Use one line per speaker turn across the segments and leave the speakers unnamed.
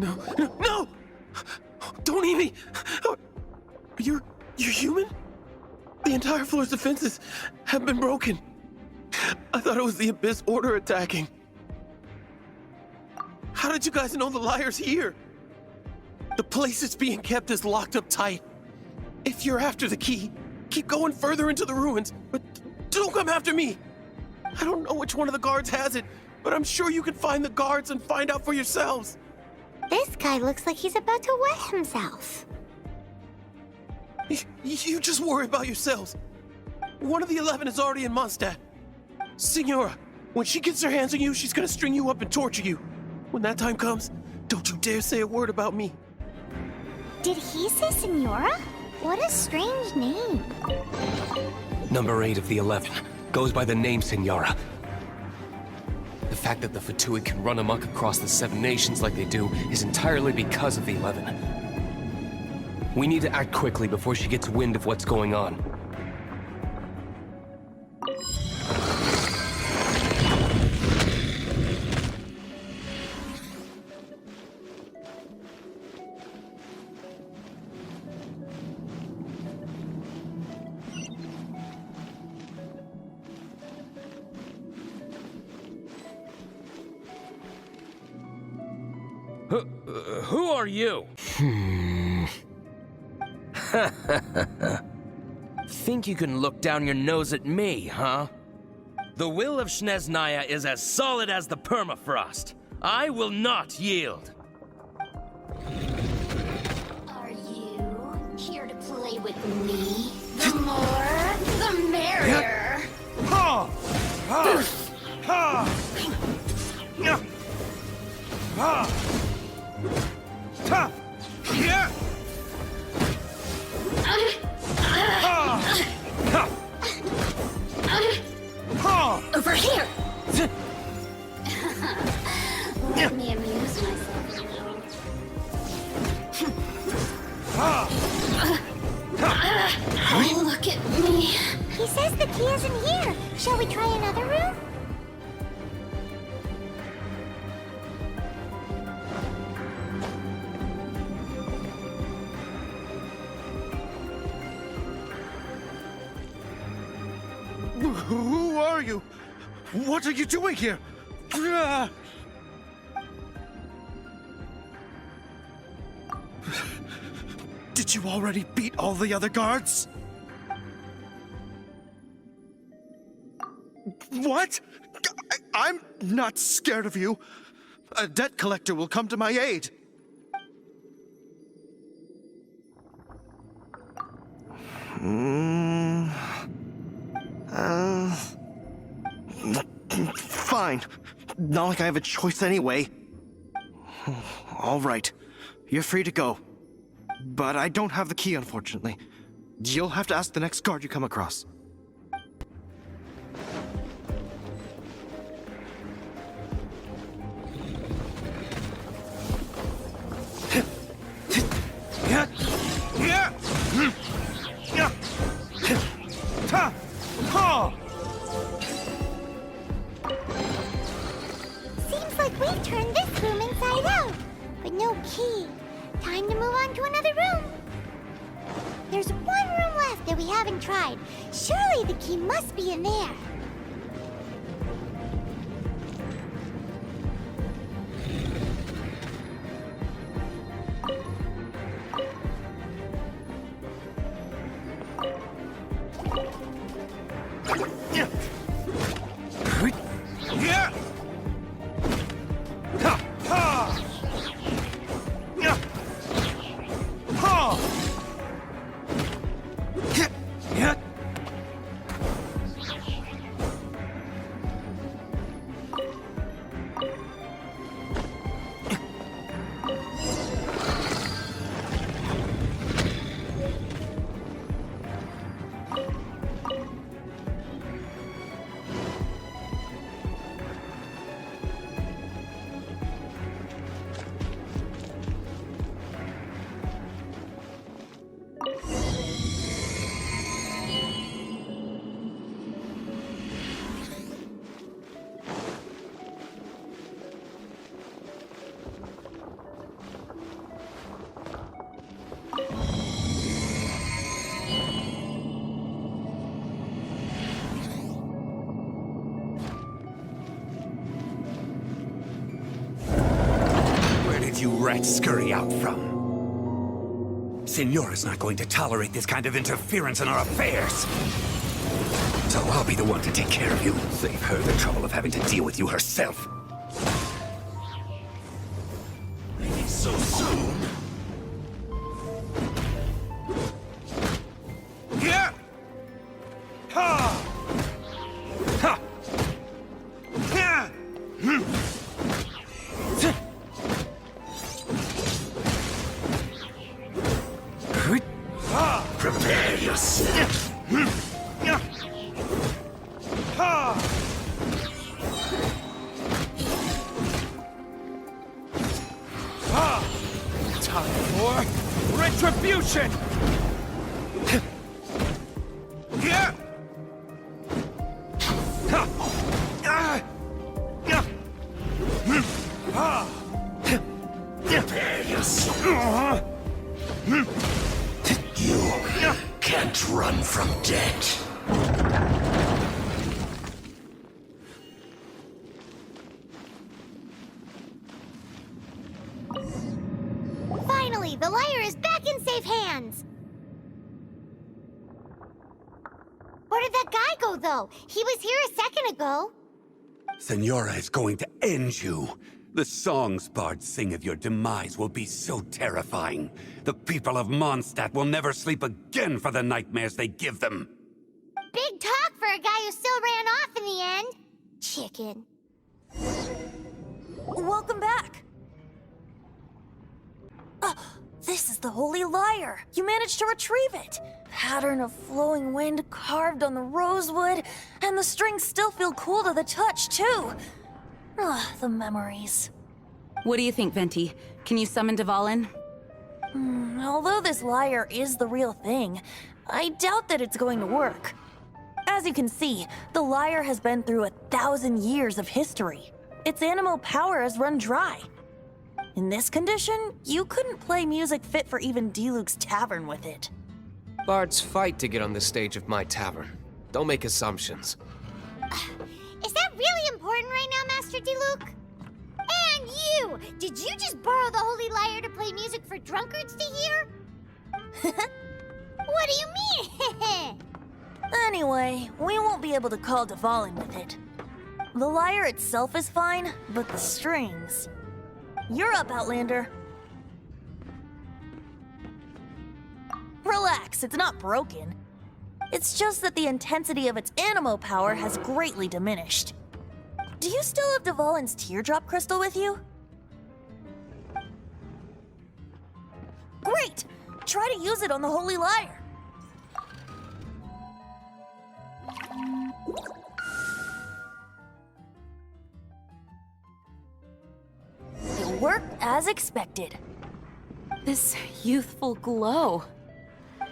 No, no, no! Don't eat me! You're human? The entire floor's defenses have been broken. I thought it was the Abyss Order attacking. How did you guys know the liar's here? The place it's being kept is locked up tight. If you're after the key, keep going further into the ruins, but don't come after me. I don't know which one of the guards has it, but I'm sure you can find the guards and find out for yourselves.
This guy looks like he's about to wet himself.
You just worry about yourselves. One of the 11 is already in Mondstadt. Signora, when she gets her hands on you, she's gonna string you up and torture you. When that time comes, don't you dare say a word about me.
Did he say Senora? What a strange name.
Number 8 of the 11 goes by the name Senora. The fact that the Fatui can run amok across the 7 nations like they do is entirely because of the 11. We need to act quickly before she gets wind of what's going on.
Who are you? Think you can look down your nose at me, huh? The will of Snezhnaya is as solid as the permafrost. I will not yield.
Are you here to play with me? The more, the merrier. Over here! Let me amuse myself a little. Look at me.
He says the key isn't here. Shall we try another room?
Who are you? What are you doing here? Did you already beat all the other guards? What? I'm not scared of you. A debt collector will come to my aid. Fine. Not like I have a choice anyway. All right. You're free to go. But I don't have the key, unfortunately. You'll have to ask the next guard you come across.
Seems like we've turned this room inside out, but no key. Time to move on to another room. There's one room left that we haven't tried. Surely the key must be in there.
rats scurry out from. Signora's not going to tolerate this kind of interference in our affairs. So I'll be the one to take care of you. Save her the trouble of having to deal with you herself. Maybe so soon. Yeah! Ha! Ha! Yeah! Prepare yourself.
Time for retribution!
Yeah! Prepare yourself. You can't run from death.
Finally, the lyre is back in safe hands! Where did that guy go, though? He was here a second ago.
Signora is going to end you. The songs bards sing of your demise will be so terrifying. The people of Mondstadt will never sleep again for the nightmares they give them.
Big talk for a guy who still ran off in the end. Chicken.
Welcome back. This is the Holy Lyre. You managed to retrieve it. Pattern of flowing wind carved on the rosewood, and the strings still feel cool to the touch, too. The memories.
What do you think, Venti? Can you summon Dvalin?
Although this lyre is the real thing, I doubt that it's going to work. As you can see, the lyre has been through 1,000 years of history. Its animal power has run dry. In this condition, you couldn't play music fit for even Diluc's tavern with it.
Bards fight to get on the stage of my tavern. Don't make assumptions.
Is that really important right now, Master Diluc? And you! Did you just borrow the Holy Lyre to play music for drunkards to hear? What do you mean?
Anyway, we won't be able to call Dvalin with it. The lyre itself is fine, but the strings... You're up, Outlander. Relax, it's not broken. It's just that the intensity of its animo power has greatly diminished. Do you still have Dvalin's teardrop crystal with you? Great! Try to use it on the Holy Lyre. It worked as expected.
This youthful glow.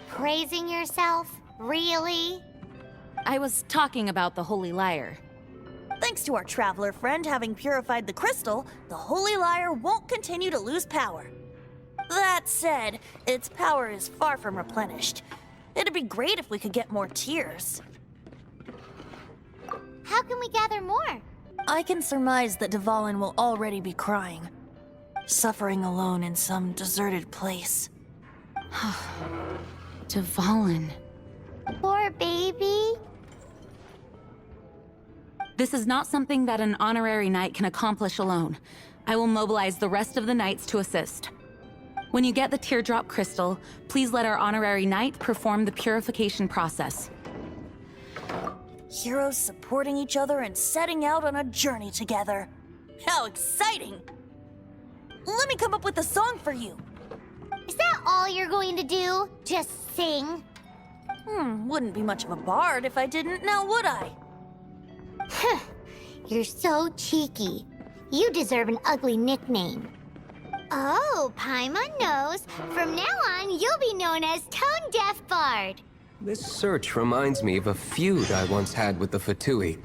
Praising yourself? Really?
I was talking about the Holy Lyre.
Thanks to our traveler friend having purified the crystal, the Holy Lyre won't continue to lose power. That said, its power is far from replenished. It'd be great if we could get more tears.
How can we gather more?
I can surmise that Dvalin will already be crying, suffering alone in some deserted place.
Dvalin.
Poor baby.
This is not something that an honorary knight can accomplish alone. I will mobilize the rest of the knights to assist. When you get the teardrop crystal, please let our honorary knight perform the purification process.
Heroes supporting each other and setting out on a journey together. How exciting! Let me come up with a song for you.
Is that all you're going to do? Just sing?
Wouldn't be much of a bard if I didn't, now would I?
You're so cheeky. You deserve an ugly nickname. Oh, Paimon knows. From now on, you'll be known as Tone Deaf Bard.
This search reminds me of a feud I once had with the Fatui.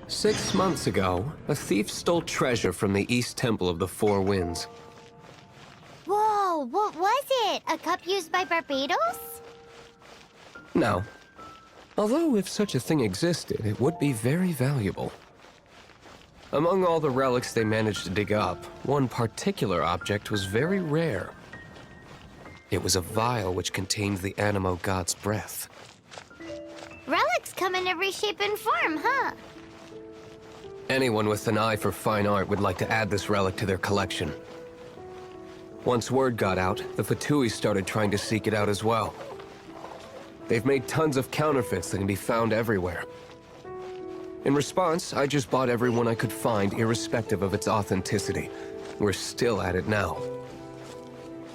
6 months ago, a thief stole treasure from the East Temple of the Four Winds.
Whoa, what was it? A cup used by Barbados?
No. Although if such a thing existed, it would be very valuable. Among all the relics they managed to dig up, one particular object was very rare. It was a vial which contained the Animo god's breath.
Relics come in every shape and form, huh?
Anyone with an eye for fine art would like to add this relic to their collection. Once word got out, the Fatui started trying to seek it out as well. They've made tons of counterfeits that can be found everywhere. In response, I just bought every one I could find, irrespective of its authenticity. We're still at it now.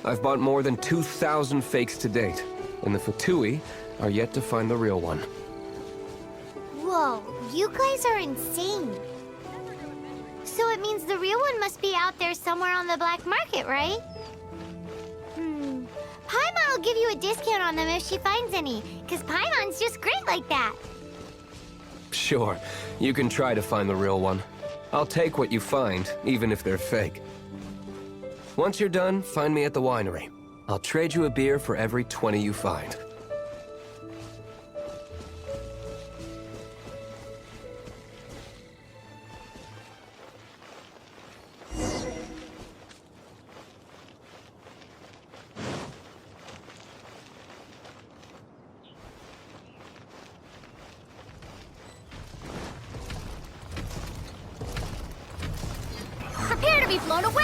I've bought more than 2,000 fakes to date, and the Fatui are yet to find the real one.
Whoa, you guys are insane. So it means the real one must be out there somewhere on the black market, right? Paimon will give you a discount on them if she finds any, because Paimon's just great like that.
Sure, you can try to find the real one. I'll take what you find, even if they're fake. Once you're done, find me at the winery. I'll trade you a beer for every 20 you find.
Prepare to be blown away!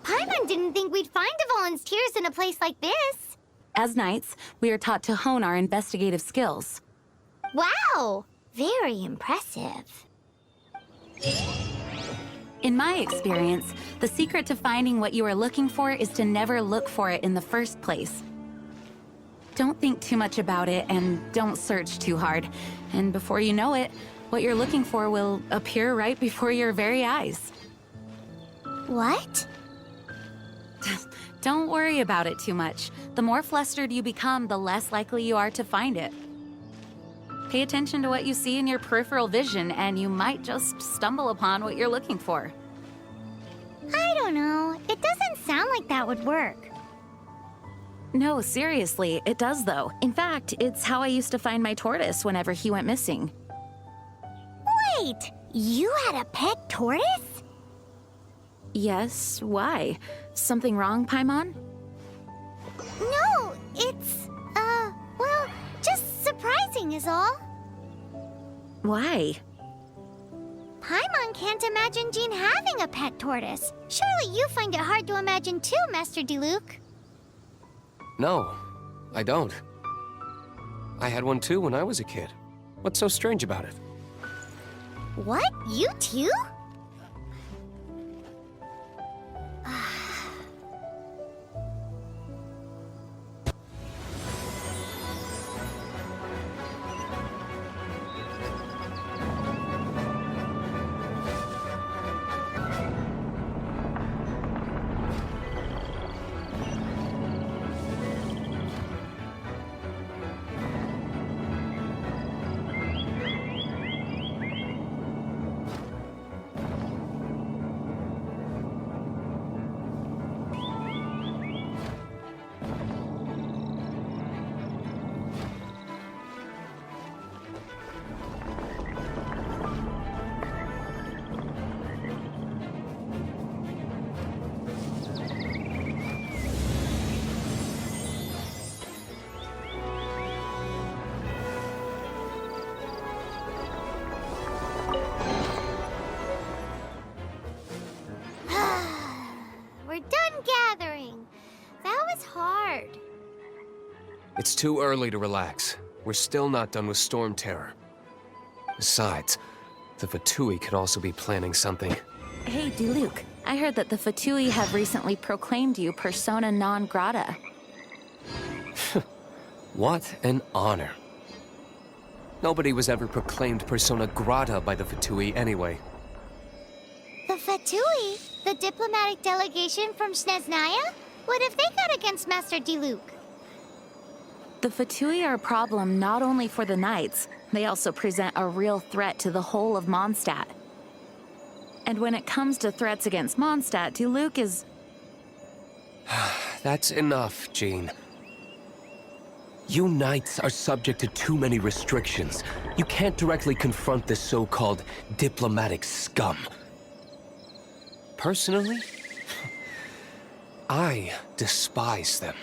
Paimon didn't think we'd find Devolin's tears in a place like this.
As knights, we are taught to hone our investigative skills.
Wow, very impressive.
In my experience, the secret to finding what you are looking for is to never look for it in the first place. Don't think too much about it and don't search too hard. And before you know it, what you're looking for will appear right before your very eyes.
What?
Don't worry about it too much. The more flustered you become, the less likely you are to find it. Pay attention to what you see in your peripheral vision, and you might just stumble upon what you're looking for.
I don't know. It doesn't sound like that would work.
No, seriously, it does though. In fact, it's how I used to find my tortoise whenever he went missing.
Wait, you had a pet tortoise?
Yes, why? Something wrong, Paimon?
No, it's, well, just surprising is all.
Why?
Paimon can't imagine Jean having a pet tortoise. Surely you find it hard to imagine too, Master Diluc.
No, I don't. I had one too when I was a kid. What's so strange about it?
What? You too? We're done gathering. That was hard.
It's too early to relax. We're still not done with Storm Terror. Besides, the Fatui could also be planning something.
Hey, Diluc. I heard that the Fatui have recently proclaimed you persona non grata.
What an honor. Nobody was ever proclaimed persona grata by the Fatui anyway.
The Fatui? The diplomatic delegation from Sneznaya? What have they got against Master Diluc?
The Fatui are a problem not only for the Knights, they also present a real threat to the whole of Mondstadt. And when it comes to threats against Mondstadt, Diluc is...
That's enough, Jean. You Knights are subject to too many restrictions. You can't directly confront this so-called diplomatic scum. Personally, I despise them.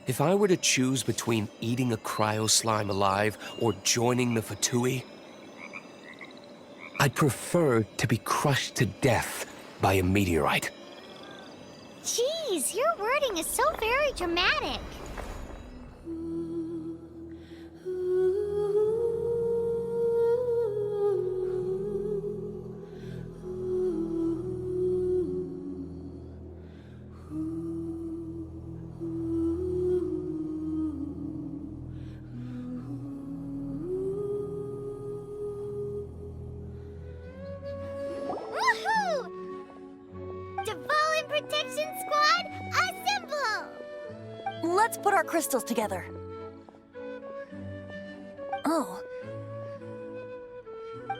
If I were to choose between eating a cryo-slime alive or joining the Fatui, I'd prefer to be crushed to death by a meteorite.
Jeez, your wording is so very dramatic. Protection Squad, assemble!
Let's put our crystals together. Oh.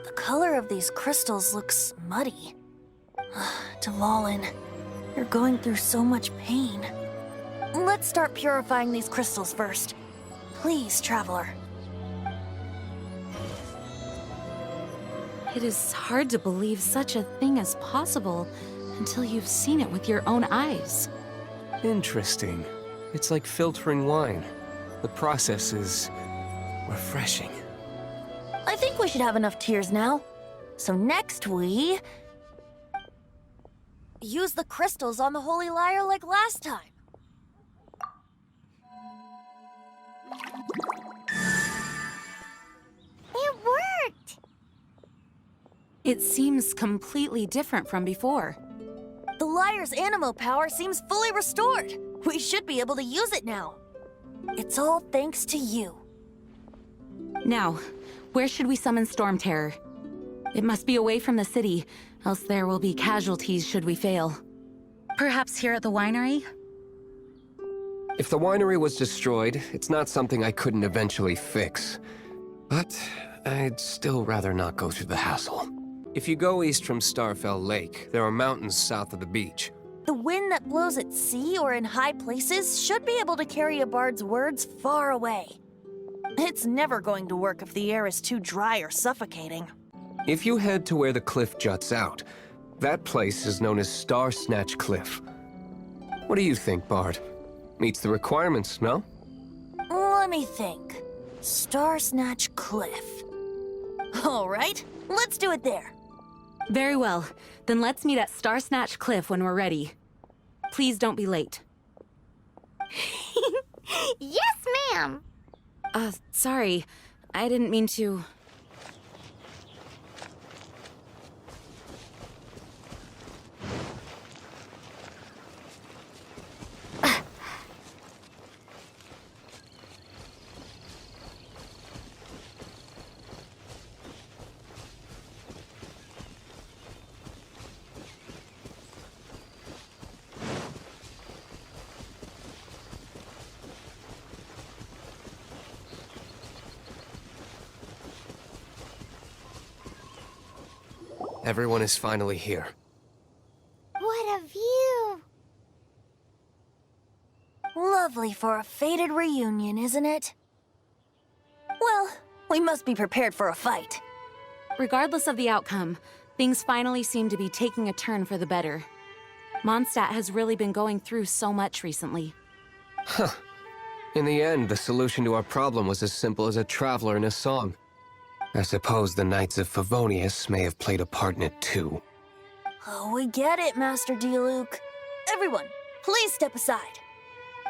The color of these crystals looks muddy. Dvalin, you're going through so much pain. Let's start purifying these crystals first. Please, Traveler.
It is hard to believe such a thing is possible until you've seen it with your own eyes.
Interesting. It's like filtering wine. The process is refreshing.
I think we should have enough tears now. So next we... use the crystals on the Holy Lyre like last time.
It worked!
It seems completely different from before.
The Lyre's animo power seems fully restored. We should be able to use it now. It's all thanks to you.
Now, where should we summon Storm Terror? It must be away from the city, else there will be casualties should we fail. Perhaps here at the winery?
If the winery was destroyed, it's not something I couldn't eventually fix. But I'd still rather not go through the hassle. If you go east from Starfell Lake, there are mountains south of the beach.
The wind that blows at sea or in high places should be able to carry a bard's words far away. It's never going to work if the air is too dry or suffocating.
If you head to where the cliff juts out, that place is known as Star Snatch Cliff. What do you think, Bard? Meets the requirements, no?
Let me think. Star Snatch Cliff. All right, let's do it there.
Very well. Then let's meet at Star Snatch Cliff when we're ready. Please don't be late.
Yes, ma'am!
Sorry. I didn't mean to...
Everyone is finally here.
What a view!
Lovely for a fated reunion, isn't it? Well, we must be prepared for a fight.
Regardless of the outcome, things finally seem to be taking a turn for the better. Mondstadt has really been going through so much recently.
In the end, the solution to our problem was as simple as a traveler in a song. I suppose the Knights of Favonius may have played a part in it too.
Oh, we get it, Master Diluc. Everyone, please step aside.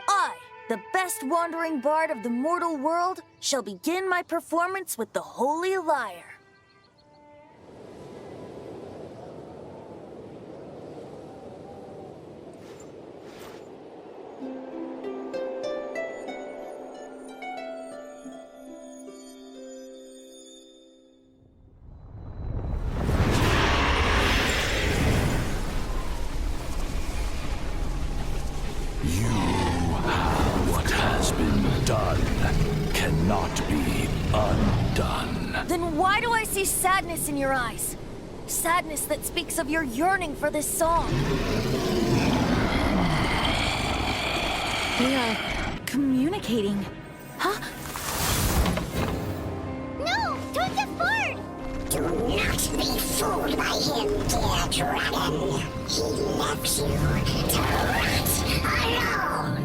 I, the best wandering bard of the mortal world, shall begin my performance with the Holy Lyre. I see sadness in your eyes. Sadness that speaks of your yearning for this song.
They are communicating. Huh?
No! Don't get bored!
Do not be fooled by him, dear dragon. He left you to rot alone.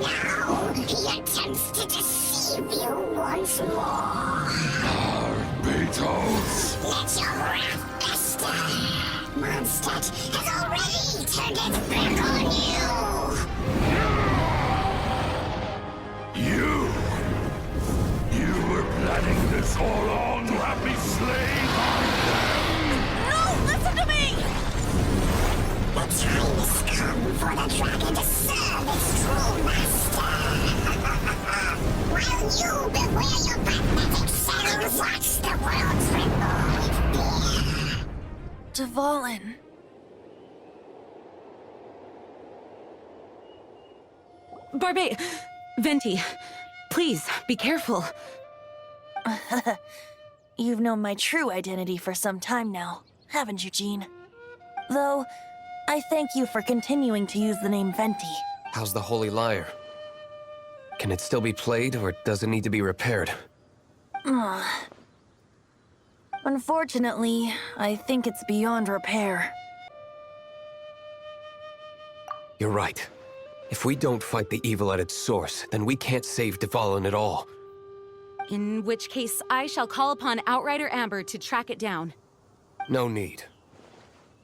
Now he attempts to deceive you once more.
Beatles!
Let your wrath fester. Mondstadt has already turned its back on you.
You were planning this all along to have me slain by them!
No! Listen to me!
The time has come for the dragon to serve its true master. While you beware your pathetic selves, watch the world tremble with fear.
Dvalin.
Barbe... Venti, please, be careful.
You've known my true identity for some time now, haven't you, Jean? Though, I thank you for continuing to use the name Venti.
How's the Holy Lyre? Can it still be played, or does it need to be repaired?
Unfortunately, I think it's beyond repair.
You're right. If we don't fight the evil at its source, then we can't save Dvalin at all.
In which case, I shall call upon Outrider Amber to track it down.
No need.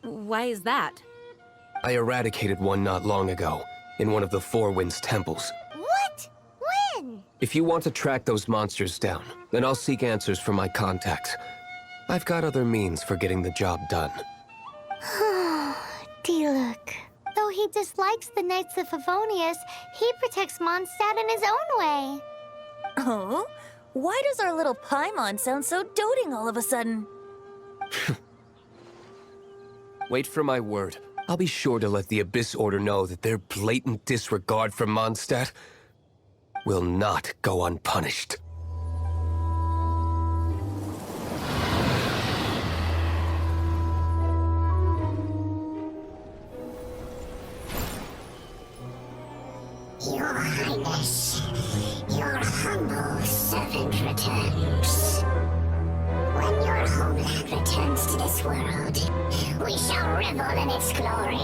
Why is that?
I eradicated one not long ago, in one of the Four Winds temples.
What? When?
If you want to track those monsters down, then I'll seek answers from my contacts. I've got other means for getting the job done.
Diluc. Though he dislikes the Knights of Favonius, he protects Mondstadt in his own way.
Oh? Why does our little Paimon sound so doting all of a sudden?
Wait for my word. I'll be sure to let the Abyss Order know that their blatant disregard for Mondstadt will not go unpunished.
Your Highness, your humble servant returns. When your homeland returns to this world, we shall revel in its glory.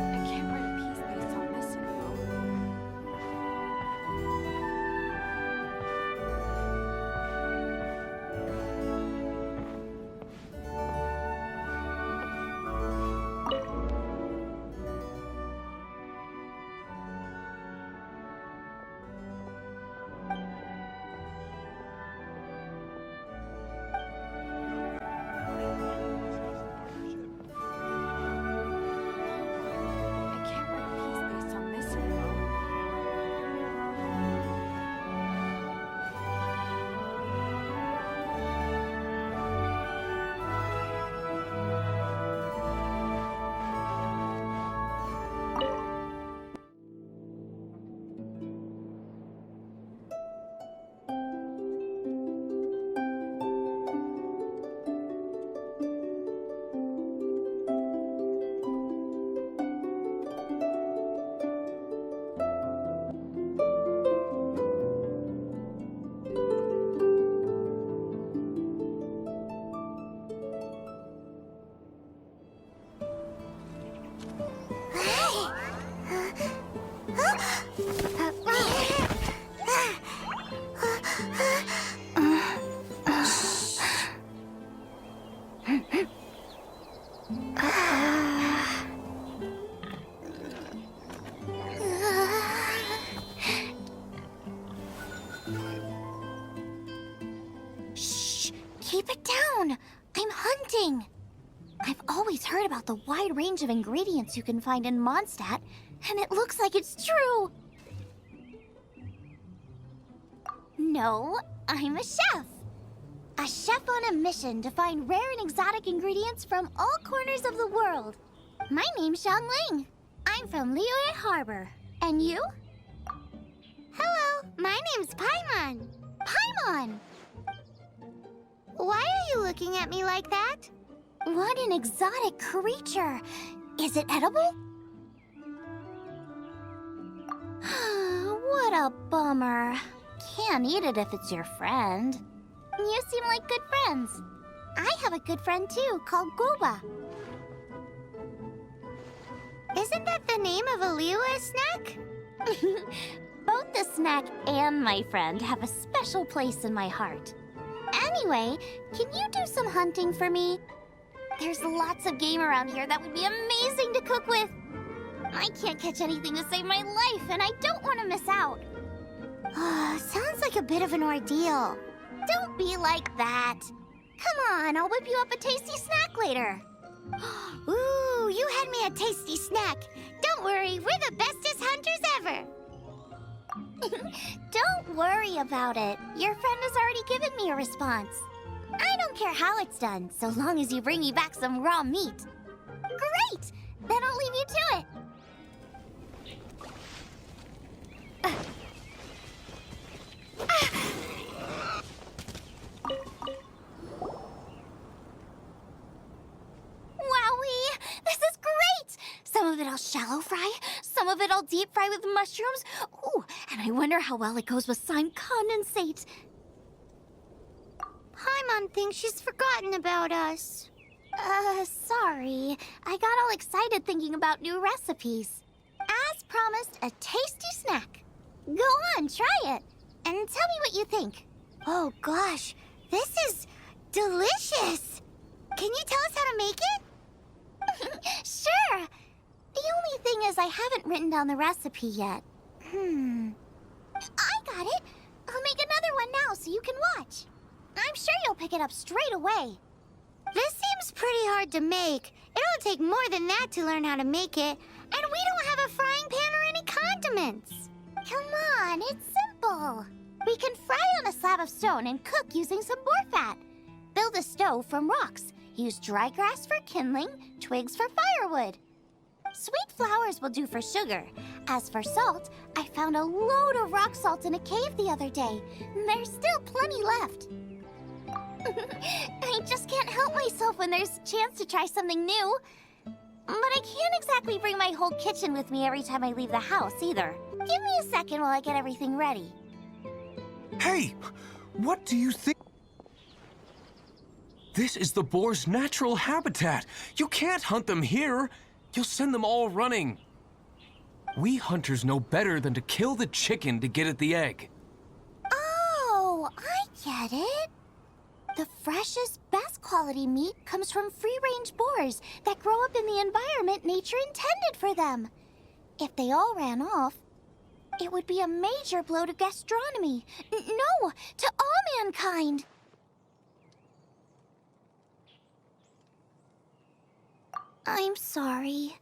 I can't write a piece based on this info. I can't write a piece based on this info.
Shh! Keep it down! I'm hunting! I've always heard about the wide range of ingredients you can find in Mondstadt, and it looks like it's true! No, I'm a chef! a chef on a mission to find rare and exotic ingredients from all corners of the world. My name's Xiangling. I'm from Liyue Harbor. And you? Hello, my name's Paimon. Paimon! Why are you looking at me like that? What an exotic creature. Is it edible? What a bummer. Can't eat it if it's your friend. You seem like good friends. I have a good friend too, called Goba. Isn't that the name of a Liyue snack? Both the snack and my friend have a special place in my heart. Anyway, can you do some hunting for me? There's lots of game around here that would be amazing to cook with. I can't catch anything to save my life, and I don't want to miss out. Sounds like a bit of an ordeal. Don't be like that. Come on, I'll whip you up a tasty snack later. Ooh, you had me a tasty snack. Don't worry, we're the bestest hunters ever. Don't worry about it. Your friend has already given me a response. I don't care how it's done, so long as you bring me back some raw meat. Great! Then I'll leave you to it. Wowee! This is great! Some of it I'll shallow fry, some of it I'll deep fry with mushrooms. Ooh, and I wonder how well it goes with slime condensate. Paimon thinks she's forgotten about us. Sorry. I got all excited thinking about new recipes. As promised, a tasty snack. Go on, try it, and tell me what you think. Oh gosh, this is delicious. Can you tell us how to make it? Sure. The only thing is I haven't written down the recipe yet. I got it. I'll make another one now so you can watch. I'm sure you'll pick it up straight away. This seems pretty hard to make. It'll take more than that to learn how to make it. And we don't have a frying pan or any condiments. Come on, it's simple. We can fry on a slab of stone and cook using some boar fat. Build a stove from rocks. Use dry grass for kindling, twigs for firewood. Sweet flowers will do for sugar. As for salt, I found a load of rock salt in a cave the other day. There's still plenty left. I just can't help myself when there's a chance to try something new. But I can't exactly bring my whole kitchen with me every time I leave the house, either. Give me a second while I get everything ready.
Hey! What do you think? This is the boar's natural habitat. You can't hunt them here. You'll send them all running. We hunters know better than to kill the chicken to get at the egg.
Oh, I get it. The freshest, best quality meat comes from free-range boars that grow up in the environment nature intended for them. If they all ran off, it would be a major blow to gastronomy. No, to all mankind. I'm sorry.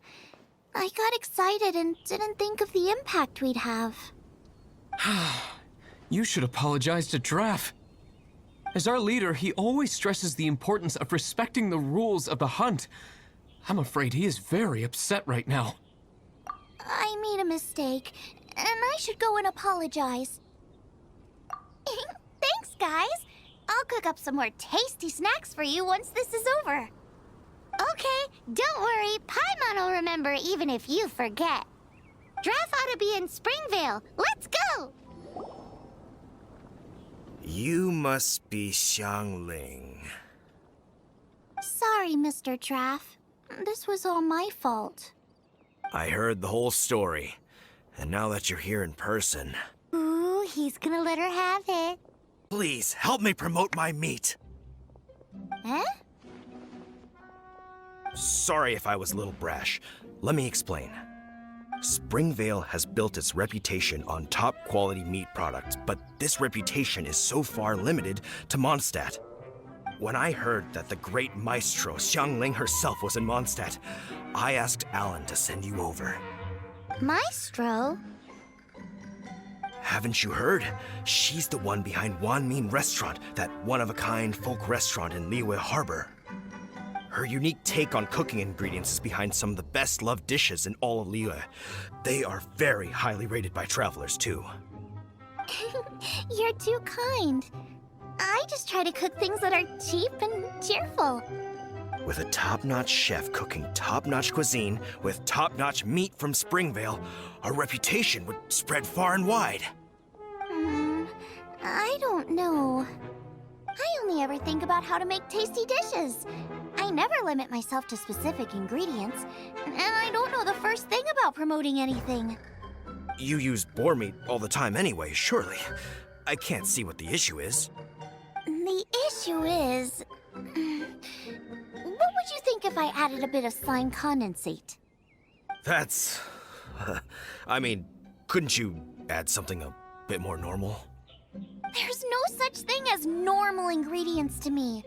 I got excited and didn't think of the impact we'd have.
You should apologize to Draff. As our leader, he always stresses the importance of respecting the rules of the hunt. I'm afraid he is very upset right now.
I made a mistake, and I should go and apologize. Thanks, guys. I'll cook up some more tasty snacks for you once this is over. Okay, don't worry. Paimon will remember even if you forget. Draff ought to be in Springvale. Let's go!
You must be Xiangling.
Sorry, Mr. Draff. This was all my fault.
I heard the whole story, and now that you're here in person...
Ooh, he's gonna let her have it.
Please, help me promote my meat.
Huh?
Sorry if I was a little brash. Let me explain. Springvale has built its reputation on top-quality meat products, but this reputation is so far limited to Mondstadt. When I heard that the great maestro Xiangling herself was in Mondstadt, I asked Alan to send you over.
Maestro?
Haven't you heard? She's the one behind Wanmin Restaurant, that one-of-a-kind folk restaurant in Liyue Harbor. Her unique take on cooking ingredients is behind some of the best-loved dishes in all of Liyue. They are very highly rated by travelers, too.
You're too kind. I just try to cook things that are cheap and cheerful.
With a top-notch chef cooking top-notch cuisine with top-notch meat from Springvale, our reputation would spread far and wide.
I don't know. I only ever think about how to make tasty dishes. I never limit myself to specific ingredients, and I don't know the first thing about promoting anything.
You use boar meat all the time anyway, surely. I can't see what the issue is.
The issue is... What would you think if I added a bit of slime condensate?
That's... I mean, couldn't you add something a bit more normal?
There's no such thing as normal ingredients to me.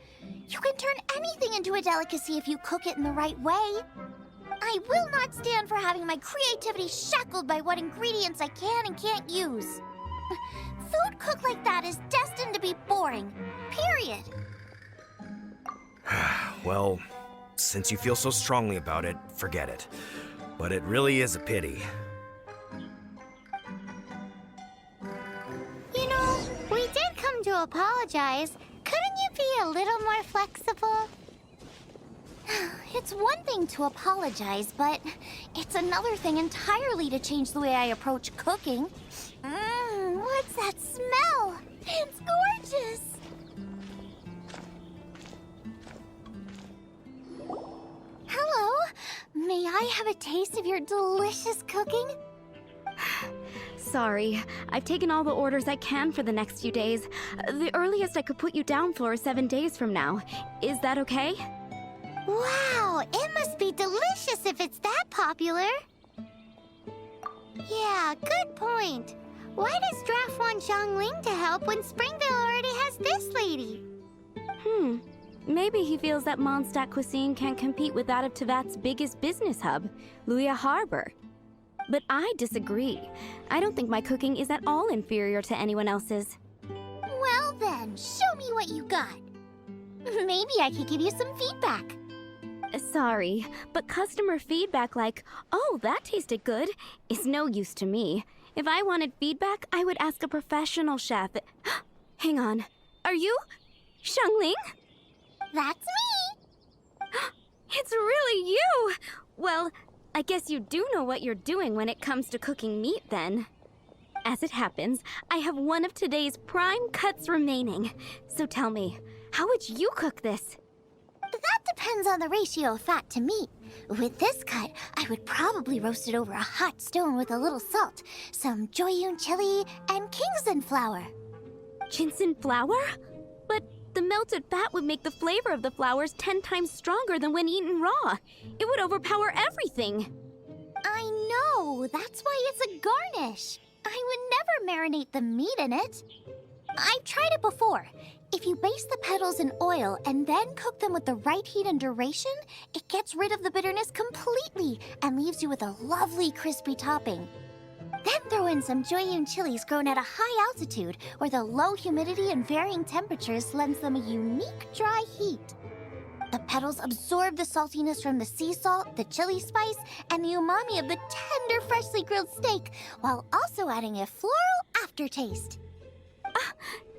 You can turn anything into a delicacy if you cook it in the right way. I will not stand for having my creativity shackled by what ingredients I can and can't use. Food cooked like that is destined to be boring. Period.
Well, since you feel so strongly about it, forget it. But it really is a pity.
You know, we did come to apologize. Couldn't you be a little more flexible? It's one thing to apologize, but it's another thing entirely to change the way I approach cooking. What's that smell? It's gorgeous! Hello, may I have a taste of your delicious cooking?
Sorry, I've taken all the orders I can for the next few days. The earliest I could put you down for is 7 days from now. Is that okay?
Wow, it must be delicious if it's that popular. Yeah, good point. Why does Draft want Xiangling to help when Springvale already has this lady?
Maybe he feels that Mondstadt cuisine can't compete with that of Tevat's biggest business hub, Liyue Harbor. But I disagree. I don't think my cooking is at all inferior to anyone else's.
Well then, show me what you got. Maybe I could give you some feedback.
Sorry, but customer feedback like, "Oh, that tasted good," is no use to me. If I wanted feedback, I would ask a professional chef. Hang on. Are you Xiangling?
That's me!
It's really you! Well, I guess you do know what you're doing when it comes to cooking meat, then. As it happens, I have one of today's prime cuts remaining. So tell me, how would you cook this?
That depends on the ratio of fat to meat. With this cut, I would probably roast it over a hot stone with a little salt, some Joyun chili, and Kingston flour.
Ginseng flour? But the melted fat would make the flavor of the flowers 10 times stronger than when eaten raw. It would overpower everything.
I know, that's why it's a garnish. I would never marinate the meat in it. I've tried it before. If you baste the petals in oil and then cook them with the right heat and duration, it gets rid of the bitterness completely and leaves you with a lovely crispy topping. Then throw in some Joyun chilies grown at a high altitude where the low humidity and varying temperatures lends them a unique dry heat. The petals absorb the saltiness from the sea salt, the chili spice, and the umami of the tender, freshly grilled steak, while also adding a floral aftertaste.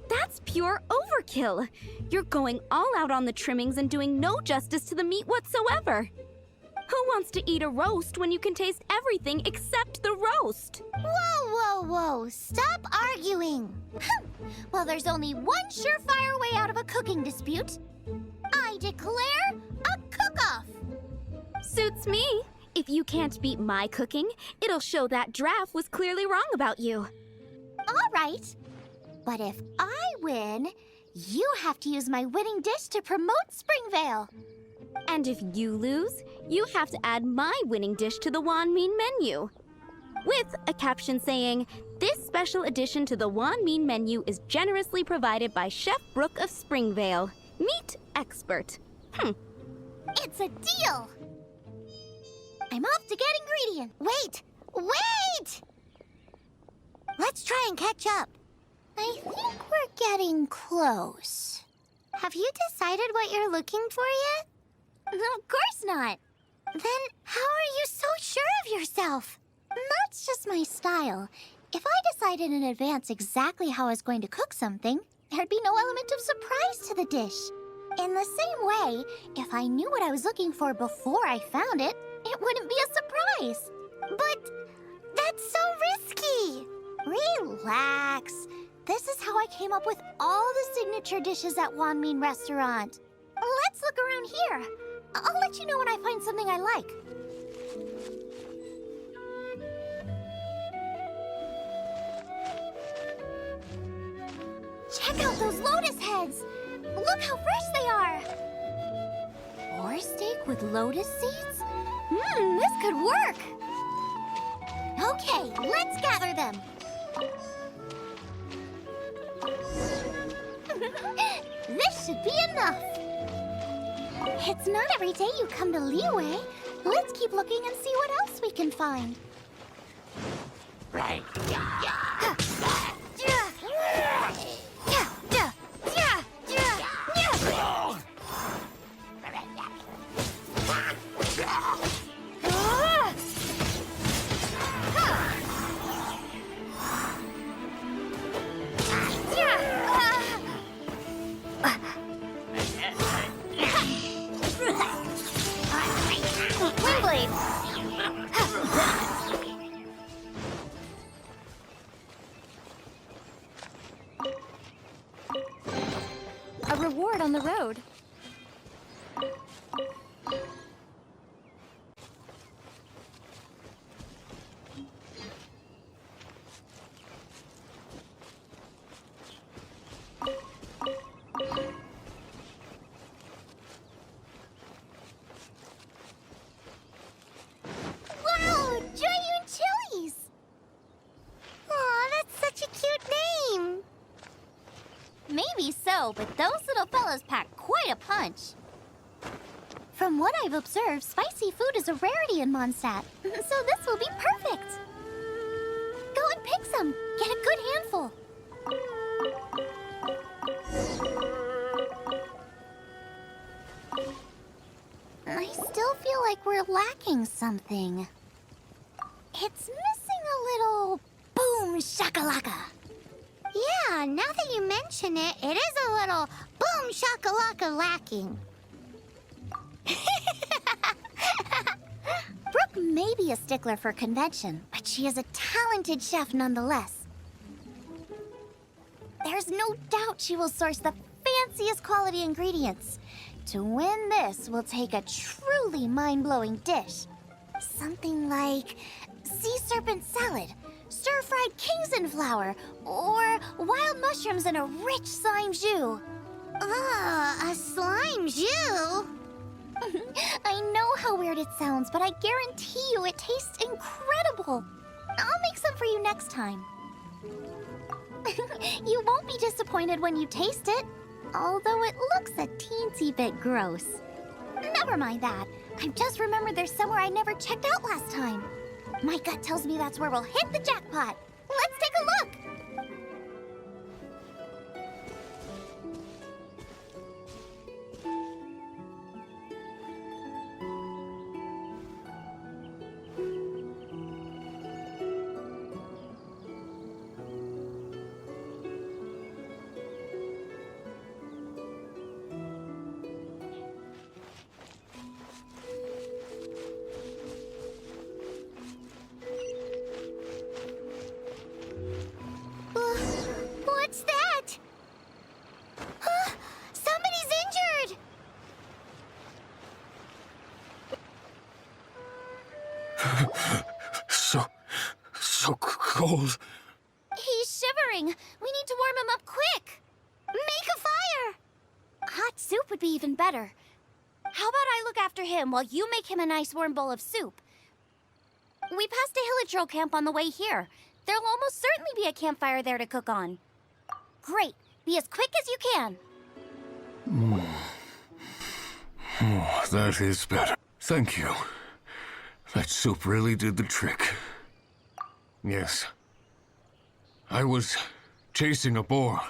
That's pure overkill. You're going all out on the trimmings and doing no justice to the meat whatsoever. Who wants to eat a roast when you can taste everything except the roast?
Whoa, whoa, whoa! Stop arguing! Well, there's only one surefire way out of a cooking dispute. I declare a cook-off!
Suits me. If you can't beat my cooking, it'll show that Draft was clearly wrong about you.
All right. But if I win, you have to use my winning dish to promote Springvale.
And if you lose, you have to add my winning dish to the Wanmin menu. With a caption saying, "This special addition to the Wanmin menu is generously provided by Chef Brooke of Springvale, meat expert."
It's a deal! I'm off to get ingredients. Wait! Let's try and catch up. I think we're getting close. Have you decided what you're looking for yet? Of course not. Then how are you so sure of yourself? That's just my style. If I decided in advance exactly how I was going to cook something, there'd be no element of surprise to the dish. In the same way, if I knew what I was looking for before I found it, it wouldn't be a surprise. But that's so risky. Relax. This is how I came up with all the signature dishes at Wanmin Restaurant. Let's look around here. I'll let you know when I find something I like. Check out those lotus heads! Look how fresh they are! Boar steak with lotus seeds? This could work! Okay, let's gather them. This should be enough. It's not every day you come to Liyue. Let's keep looking and see what else we can find.
A reward on the road.
Wow, Joyun Chilies! Aw, that's such a cute name. Maybe so, but those little fellas pack quite a punch. From what I've observed, spicy food is a rarity in Mondstadt, so this will be perfect. Go and pick some. Get a good handful. I still feel like we're lacking something. It's missing a little boom shakalaka. Yeah, now that you mention it, it is a little boom shakalaka lacking. Brooke may be a stickler for convention, but she is a talented chef nonetheless. There's no doubt she will source the fanciest quality ingredients. To win this, we'll take a truly mind-blowing dish. Something like sea serpent salad, stir-fried Kingston flour, or wild mushrooms in a rich slime jus. A slime jus? I know how weird it sounds, but I guarantee you it tastes incredible. I'll make some for you next time. You won't be disappointed when you taste it, although it looks a teensy bit gross. Never mind that. I've just remembered there's somewhere I never checked out last time. My gut tells me that's where we'll hit the jackpot. Let's take a look! What's that? Somebody's injured!
So cold.
He's shivering. We need to warm him up quick. Make a fire! Hot soup would be even better. How about I look after him while you make him a nice warm bowl of soup? We passed a Hillitro camp on the way here. There'll almost certainly be a campfire there to cook on. Great. Be as quick as you can.
Oh, that is better. Thank you. That soup really did the trick. Yes.
I was chasing a boar.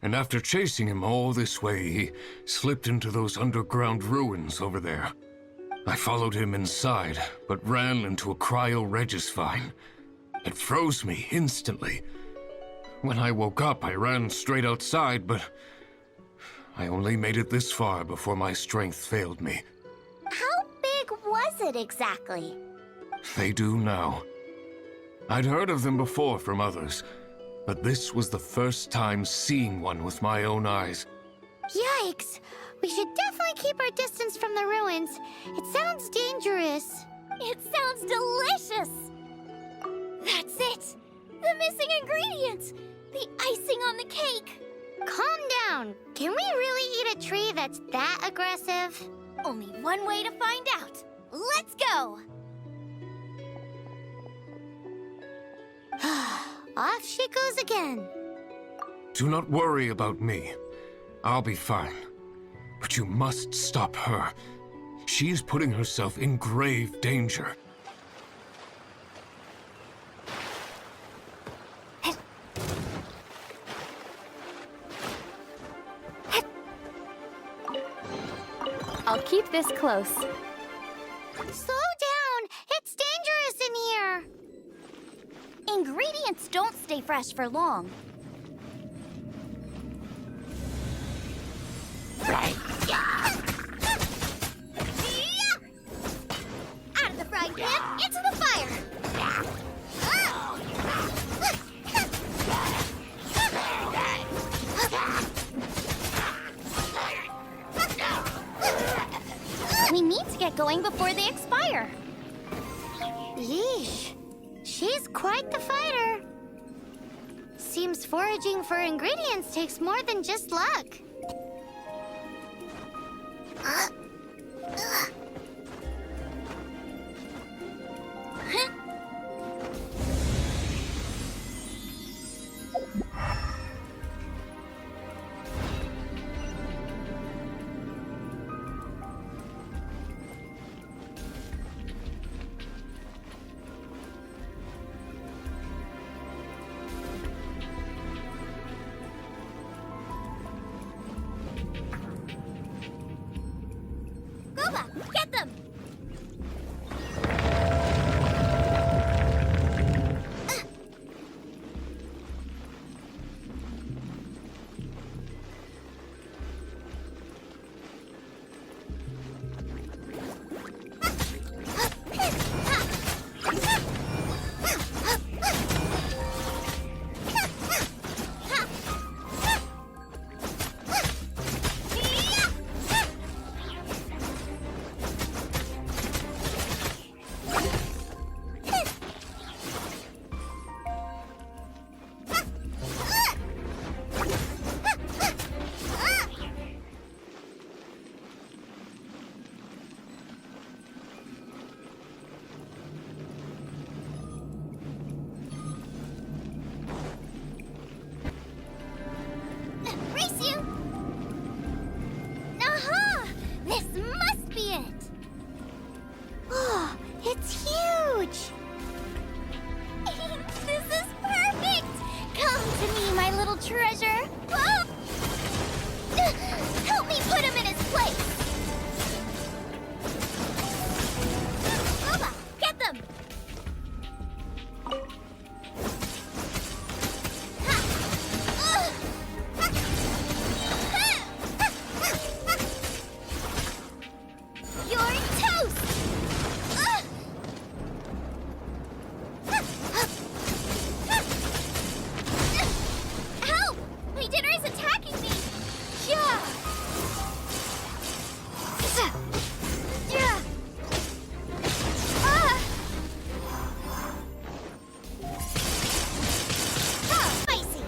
And after chasing him all this way, he slipped into those underground ruins over there. I followed him inside, but ran into a cryo-regis vine. It froze me instantly. When I woke up, I ran straight outside, but I only made it this far before my strength failed me.
How big was it exactly?
They do now. I'd heard of them before from others, but this was the first time seeing one with my own eyes.
Yikes! We should definitely keep our distance from the ruins. It sounds dangerous. It sounds delicious! That's it! The missing ingredients! The icing on the cake! Calm down. Can we really eat a tree that's that aggressive? Only one way to find out. Let's go! Off she goes again.
Do not worry about me. I'll be fine. But you must stop her. She is putting herself in grave danger.
I'll keep this close.
Slow down! It's dangerous in here! Ingredients don't stay fresh for long. Out of the frying pan, into the fire! We need to get going before they expire. Yeesh. She's quite the fighter. Seems foraging for ingredients takes more than just luck. Get them! Treasure! Oh! Help me put him in his place! Lola, get them! You're toast! My dinner is attacking me! Yeah! Spicy!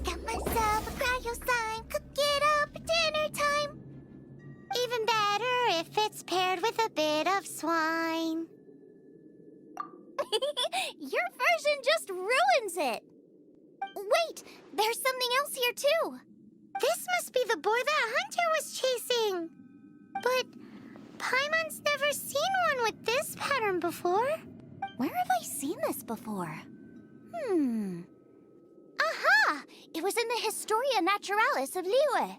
Got myself a cryo slime, cook it up at dinner time. Even better if it's paired with a bit of swine. Your version just ruins it. Wait, there's something else here too. This must be the boar that Hunter was chasing. But Paimon's never seen one with this pattern before. Where have I seen this before? Aha! It was in the Historia Naturalis of Liyue.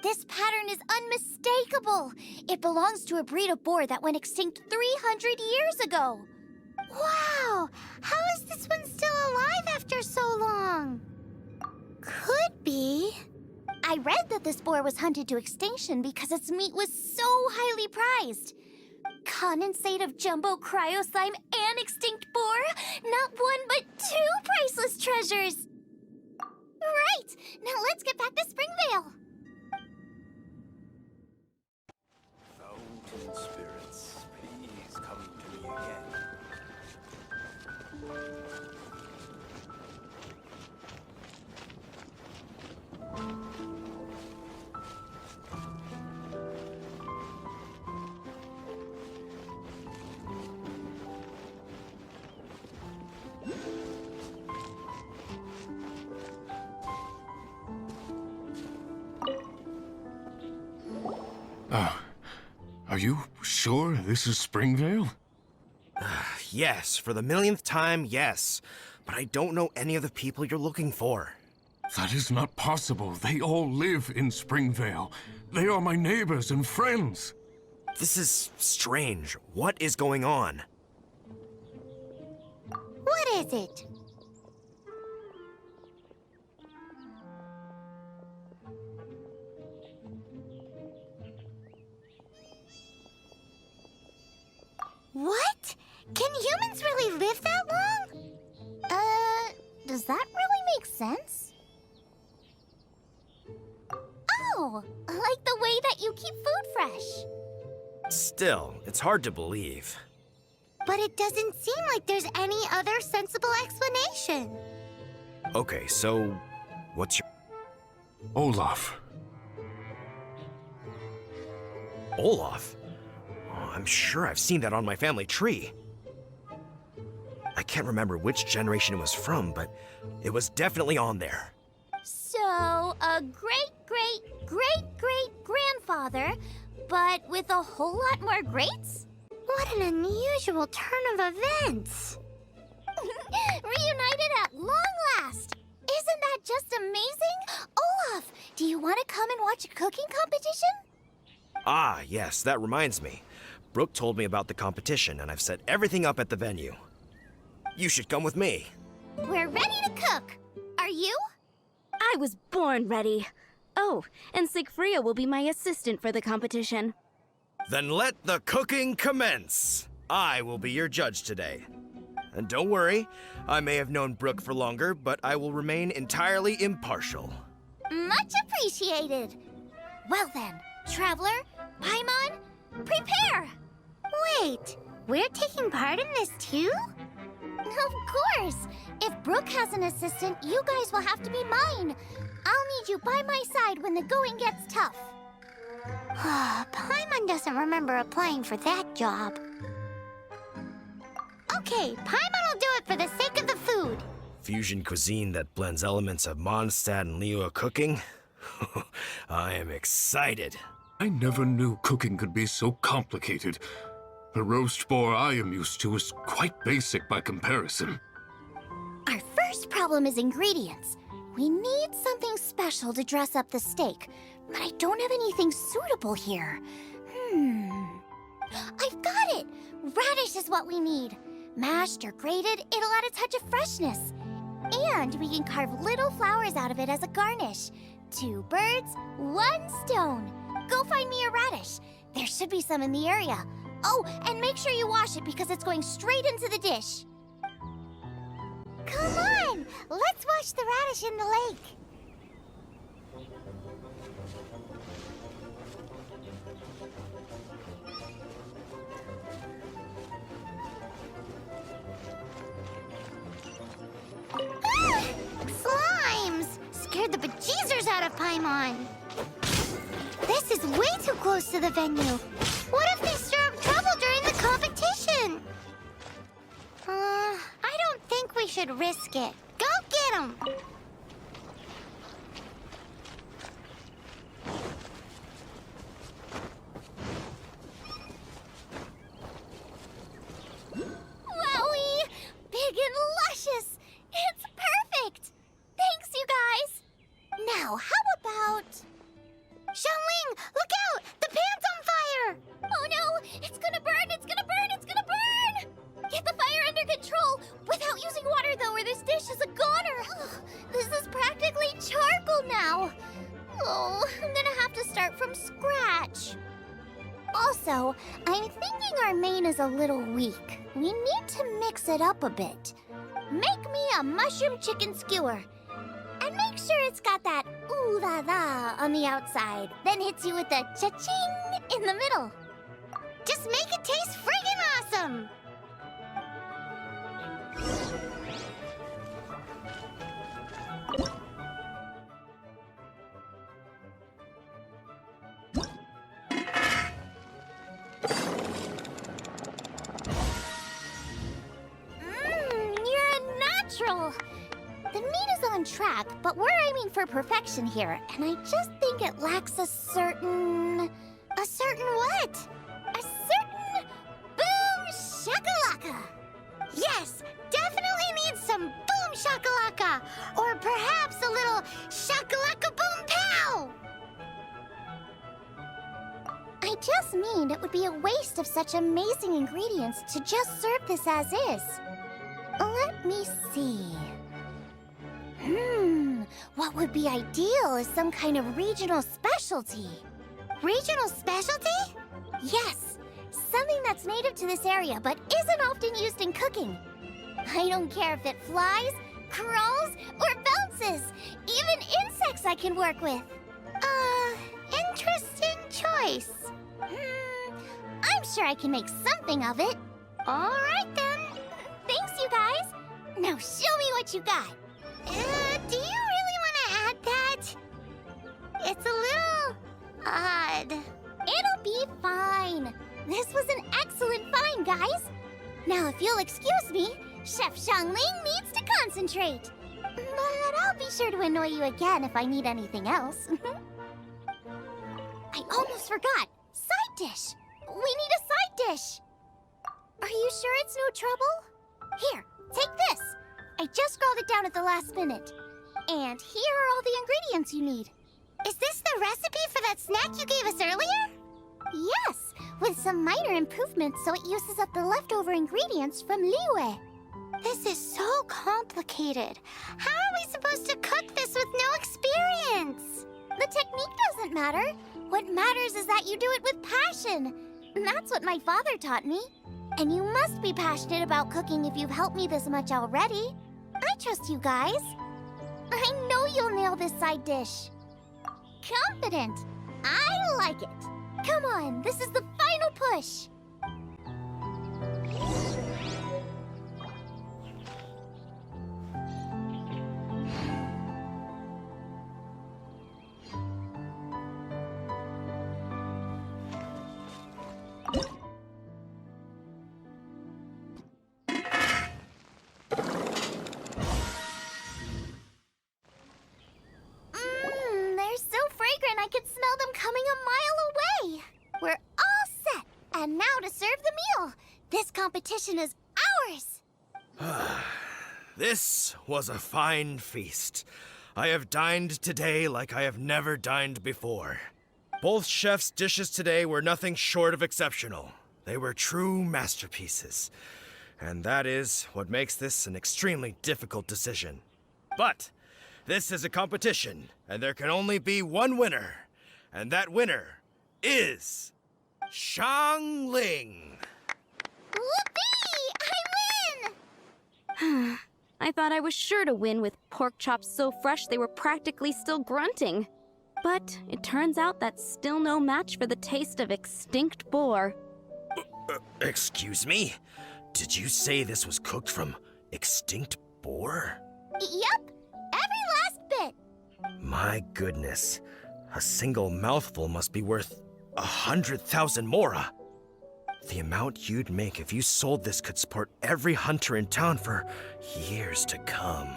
This pattern is unmistakable. It belongs to a breed of boar that went extinct 300 years ago. Wow! How is this one still alive after so long? Could be. I read that this boar was hunted to extinction because its meat was so highly prized. Condensate of jumbo cryo slime and extinct boar? Not one, but two priceless treasures! Right! Now let's get back to Springvale!
Fountain spirits, please come to me again.
Are you sure this is Springvale?
Yes, for the millionth time, yes. But I don't know any of the people you're looking for.
That is not possible. They all live in Springvale. They are my neighbors and friends.
This is strange. What is going on?
What is it? What? Can humans really live that long? Does that really make sense? Oh, like the way that you keep food fresh.
Still, it's hard to believe.
But it doesn't seem like there's any other sensible explanation.
Okay, so what's your...
Olaf.
Olaf? Oh, I'm sure I've seen that on my family tree. I can't remember which generation it was from, but it was definitely on there.
So, a great-great-great-great-grandfather, but with a whole lot more greats? What an unusual turn of events! Reunited at long last! Isn't that just amazing? Olaf, do you want to come and watch a cooking competition?
Ah, yes, that reminds me. Brooke told me about the competition, and I've set everything up at the venue. You should come with me.
We're ready to cook. Are you?
I was born ready. Oh, and Sigfria will be my assistant for the competition.
Then let the cooking commence. I will be your judge today. And don't worry, I may have known Brooke for longer, but I will remain entirely impartial.
Much appreciated. Well then, Traveler, Paimon, prepare! Wait, we're taking part in this too? Of course! If Brooke has an assistant, you guys will have to be mine. I'll need you by my side when the going gets tough. Paimon doesn't remember applying for that job. Okay, Paimon will do it for the sake of the food.
Fusion cuisine that blends elements of Mondstadt and Liyue cooking? I am excited.
I never knew cooking could be so complicated. The roast boar I am used to is quite basic by comparison.
Our first problem is ingredients. We need something special to dress up the steak, but I don't have anything suitable here. I've got it! Radish is what we need. Mashed or grated, it'll add a touch of freshness. And we can carve little flowers out of it as a garnish. 2 birds, 1 stone. Go find me a radish. There should be some in the area. Oh, and make sure you wash it because it's going straight into the dish. Come on! Let's wash the radish in the lake. Ah! Slimes! Scared the bejeezers out of Paimon. This is way too close to the venue. What if they stir up trouble during the competition? should risk it. Go get him! Wowie! Big and luscious! It's perfect! Thanks, you guys! Now, how about... Xiangling, look out! The pan's on fire! Oh no! It's gonna burn! It's gonna burn! It's gonna burn! Get the fire under control! Without using water, though, or this dish is a goner! Ugh, this is practically charcoal now! Oh, I'm gonna have to start from scratch. Also, I'm thinking our main is a little weak. We need to mix it up a bit. Make me a mushroom chicken skewer. And make sure it's got that ooh la la on the outside. Then hits you with a cha-ching in the middle. Just make it taste friggin' awesome! You're a natural! The meat is on track, but we're aiming for perfection here, and I just think it lacks a certain what? A certain boom shakalaka! Yes, definitely needs some boom shakalaka, or perhaps a little shakalaka boom pow! I just mean it would be a waste of such amazing ingredients to just serve this as is. Let me see. What would be ideal is some kind of regional specialty. Regional specialty? Yes, something that's native to this area but isn't often used in cooking. I don't care if it flies, crawls, or bounces. Even insects I can work with. Interesting choice. I'm sure I can make something of it. All right then. Thanks, you guys. Now show me what you got. Do you really want to add that? It's a little odd. It'll be fine. This was an excellent find, guys. Now, if you'll excuse me, Chef Xiangling needs to concentrate. But I'll be sure to annoy you again if I need anything else. I almost forgot. Side dish. We need a side dish. Are you sure it's no trouble? Here, take this. I just scrawled it down at the last minute. And here are all the ingredients you need. Is this the recipe for that snack you gave us earlier? Yes, with some minor improvements so it uses up the leftover ingredients from Liyue. This is so complicated. How are we supposed to cook this with no experience? The technique doesn't matter. What matters is that you do it with passion. That's what my father taught me. And you must be passionate about cooking if you've helped me this much already. I trust you guys. I know you'll nail this side dish. Confident. I like it. Come on, this is the final push. They're so fragrant I could smell them coming a mile away. We're all set, and now to serve the meal. This competition is ours.
This was a fine feast. I have dined today like I have never dined before. Both chefs' dishes today were nothing short of exceptional. They were true masterpieces. And that is what makes this an extremely difficult decision. But this is a competition, and there can only be one winner. And that winner is Xiangling.
Whoopee! I win!
I thought I was sure to win with pork chops so fresh they were practically still grunting. But it turns out that's still no match for the taste of extinct boar.
Excuse me? Did you say this was cooked from extinct boar?
Yep, every last bit.
My goodness. A single mouthful must be worth 100,000 mora. The amount you'd make if you sold this could support every hunter in town for years to come.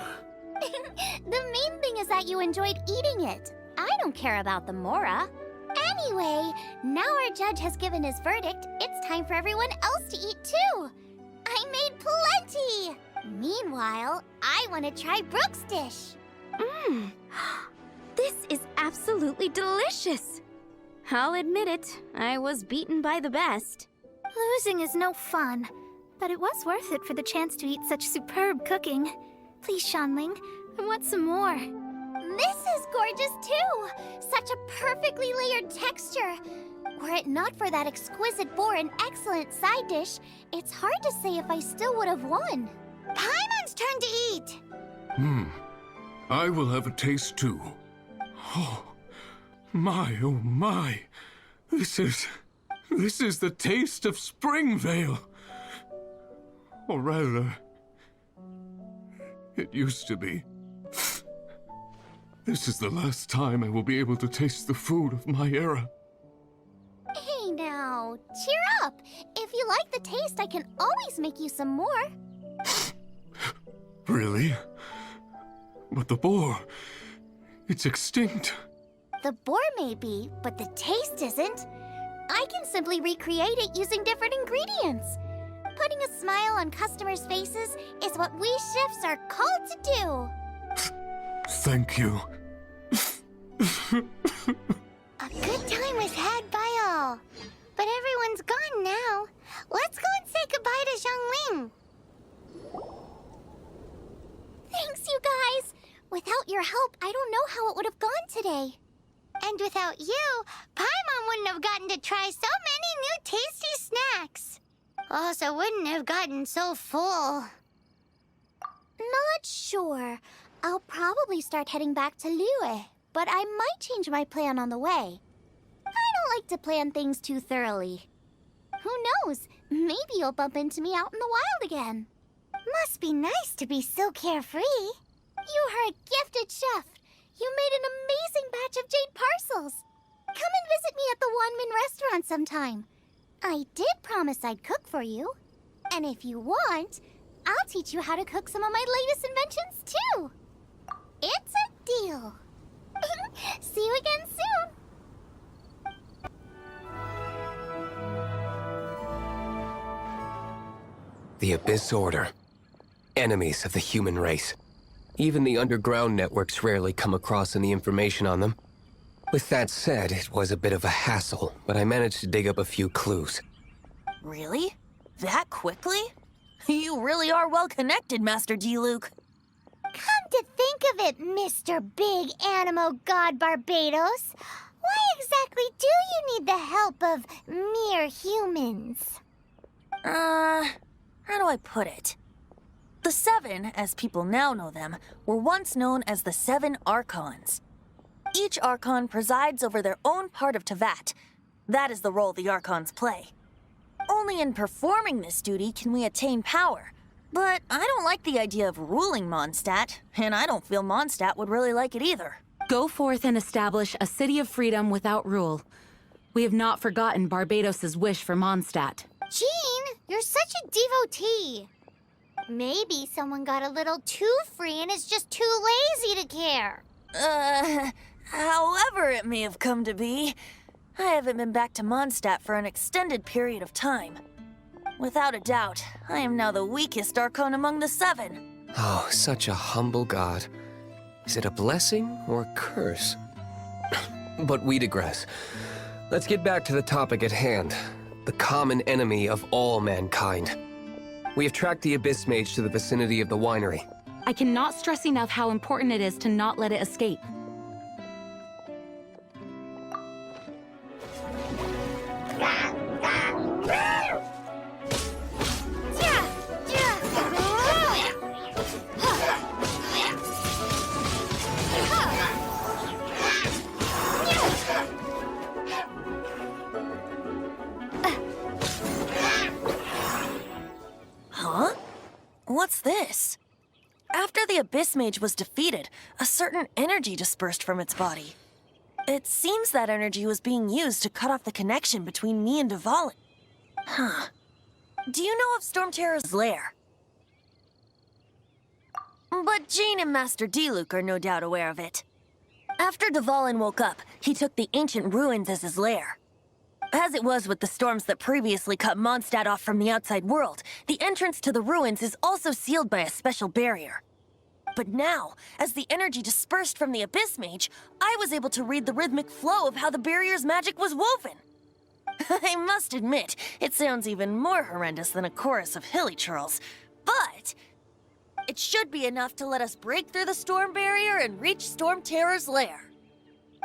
The main thing is that you enjoyed eating it. I don't care about the Mora. Anyway, now our judge has given his verdict. It's time for everyone else to eat too. I made plenty. Meanwhile, I want to try Brooke's dish.
This is absolutely delicious. I'll admit it, I was beaten by the best.
Losing is no fun, but it was worth it for the chance to eat such superb cooking. Please, Shanling, I want some more. This is gorgeous too! Such a perfectly layered texture. Were it not for that exquisite boar and excellent side dish, it's hard to say if I still would have won. Paimon's turn to eat!
I will have a taste too. Oh my. This is the taste of Springvale. Or rather, it used to be. This is the last time I will be able to taste the food of my era.
Hey now, cheer up! If you like the taste, I can always make you some more.
Really? But the boar, it's extinct.
The boar may be, but the taste isn't. I can simply recreate it using different ingredients. Putting a smile on customers' faces is what we chefs are called to do.
Thank you.
A good time was had by all. But everyone's gone now. Let's go and say goodbye to Xiangling. Thanks, you guys. Without your help, I don't know how it would have gone today. And without you, Paimon wouldn't have gotten to try so many new tasty snacks. Also wouldn't have gotten so full. Not sure. I'll probably start heading back to Liyue, but I might change my plan on the way. I don't like to plan things too thoroughly. Who knows? Maybe you'll bump into me out in the wild again. Must be nice to be so carefree. You are a gifted chef. You made an amazing batch of jade parcels. Come and visit me at the Wanmin restaurant sometime. I did promise I'd cook for you. And if you want, I'll teach you how to cook some of my latest inventions too. It's a deal. See you again soon.
The Abyss Order. Enemies of the human race. Even the underground networks rarely come across any information on them. With that said, it was a bit of a hassle, but I managed to dig up a few clues.
Really? That quickly? You really are well connected, Master Diluc.
Come to think of it, Mr. Big Animo God Barbados, why exactly do you need the help of mere humans?
How do I put it? The Seven, as people now know them, were once known as the Seven Archons. Each Archon presides over their own part of Teyvat. That is the role the Archons play. Only in performing this duty can we attain power. But I don't like the idea of ruling Mondstadt, and I don't feel Mondstadt would really like it either.
Go forth and establish a city of freedom without rule. We have not forgotten Barbados's wish for Mondstadt.
Jean, you're such a devotee. Maybe someone got a little too free and is just too lazy to care.
However it may have come to be, I haven't been back to Mondstadt for an extended period of time. Without a doubt, I am now the weakest Archon among the Seven.
Oh, such a humble god. Is it a blessing or a curse? But we digress. Let's get back to the topic at hand. The common enemy of all mankind. We have tracked the Abyss Mage to the vicinity of the winery.
I cannot stress enough how important it is to not let it escape.
Huh? What's this? After the Abyss Mage was defeated, a certain energy dispersed from its body. It seems that energy was being used to cut off the connection between me and Dvalin. Do you know of Storm Terror's lair? But Jean and Master Diluc are no doubt aware of it. After Dvalin woke up, he took the ancient ruins as his lair. As it was with the storms that previously cut Mondstadt off from the outside world, the entrance to the ruins is also sealed by a special barrier. But now, as the energy dispersed from the Abyss Mage, I was able to read the rhythmic flow of how the barrier's magic was woven. I must admit, it sounds even more horrendous than a chorus of hilly churls, but it should be enough to let us break through the storm barrier and reach Storm Terror's lair.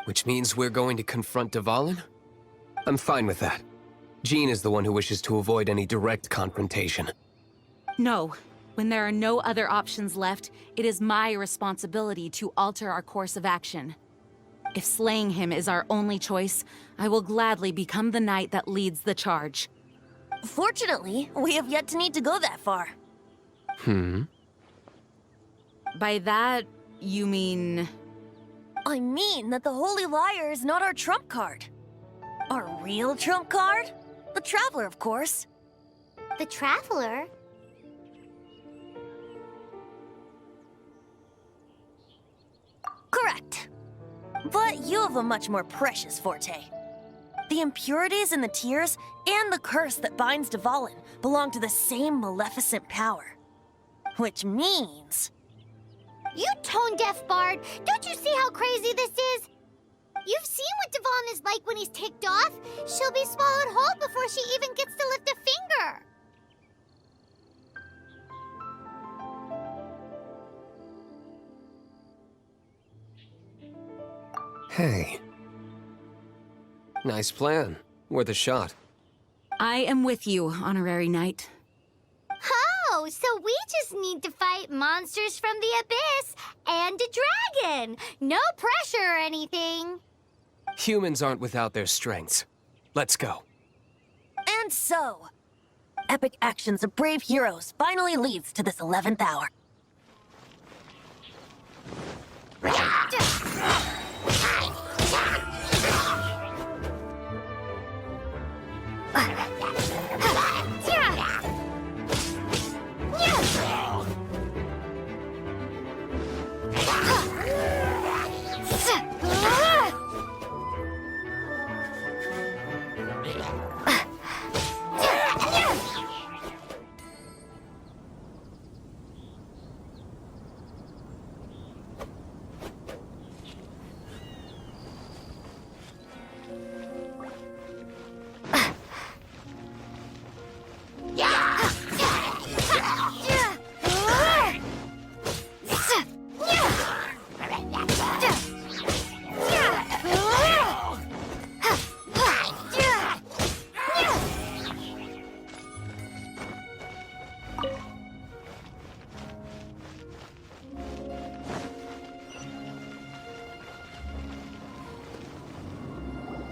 Which means we're going to confront Dvalin? I'm fine with that. Jean is the one who wishes to avoid any direct confrontation.
No. When there are no other options left, it is my responsibility to alter our course of action. If slaying him is our only choice, I will gladly become the knight that leads the charge.
Fortunately, we have yet to need to go that far.
By that, you mean...
I mean that the Holy Liar is not our trump card. Our real trump card? The Traveler, of course.
The Traveler?
Correct. But you have a much more precious forte. The impurities in the tears and the curse that binds Dvalin belong to the same maleficent power. Which means...
You tone-deaf bard! Don't you see how crazy this is? You've seen what Dvalin is like when he's ticked off. She'll be swallowed whole before she even gets to lift a finger.
Hey. Nice plan. Worth a shot.
I am with you, Honorary Knight.
Oh, so we just need to fight monsters from the Abyss and a dragon. No pressure or anything.
Humans aren't without their strengths. Let's go.
And so, epic actions of brave heroes finally leads to this 11th hour.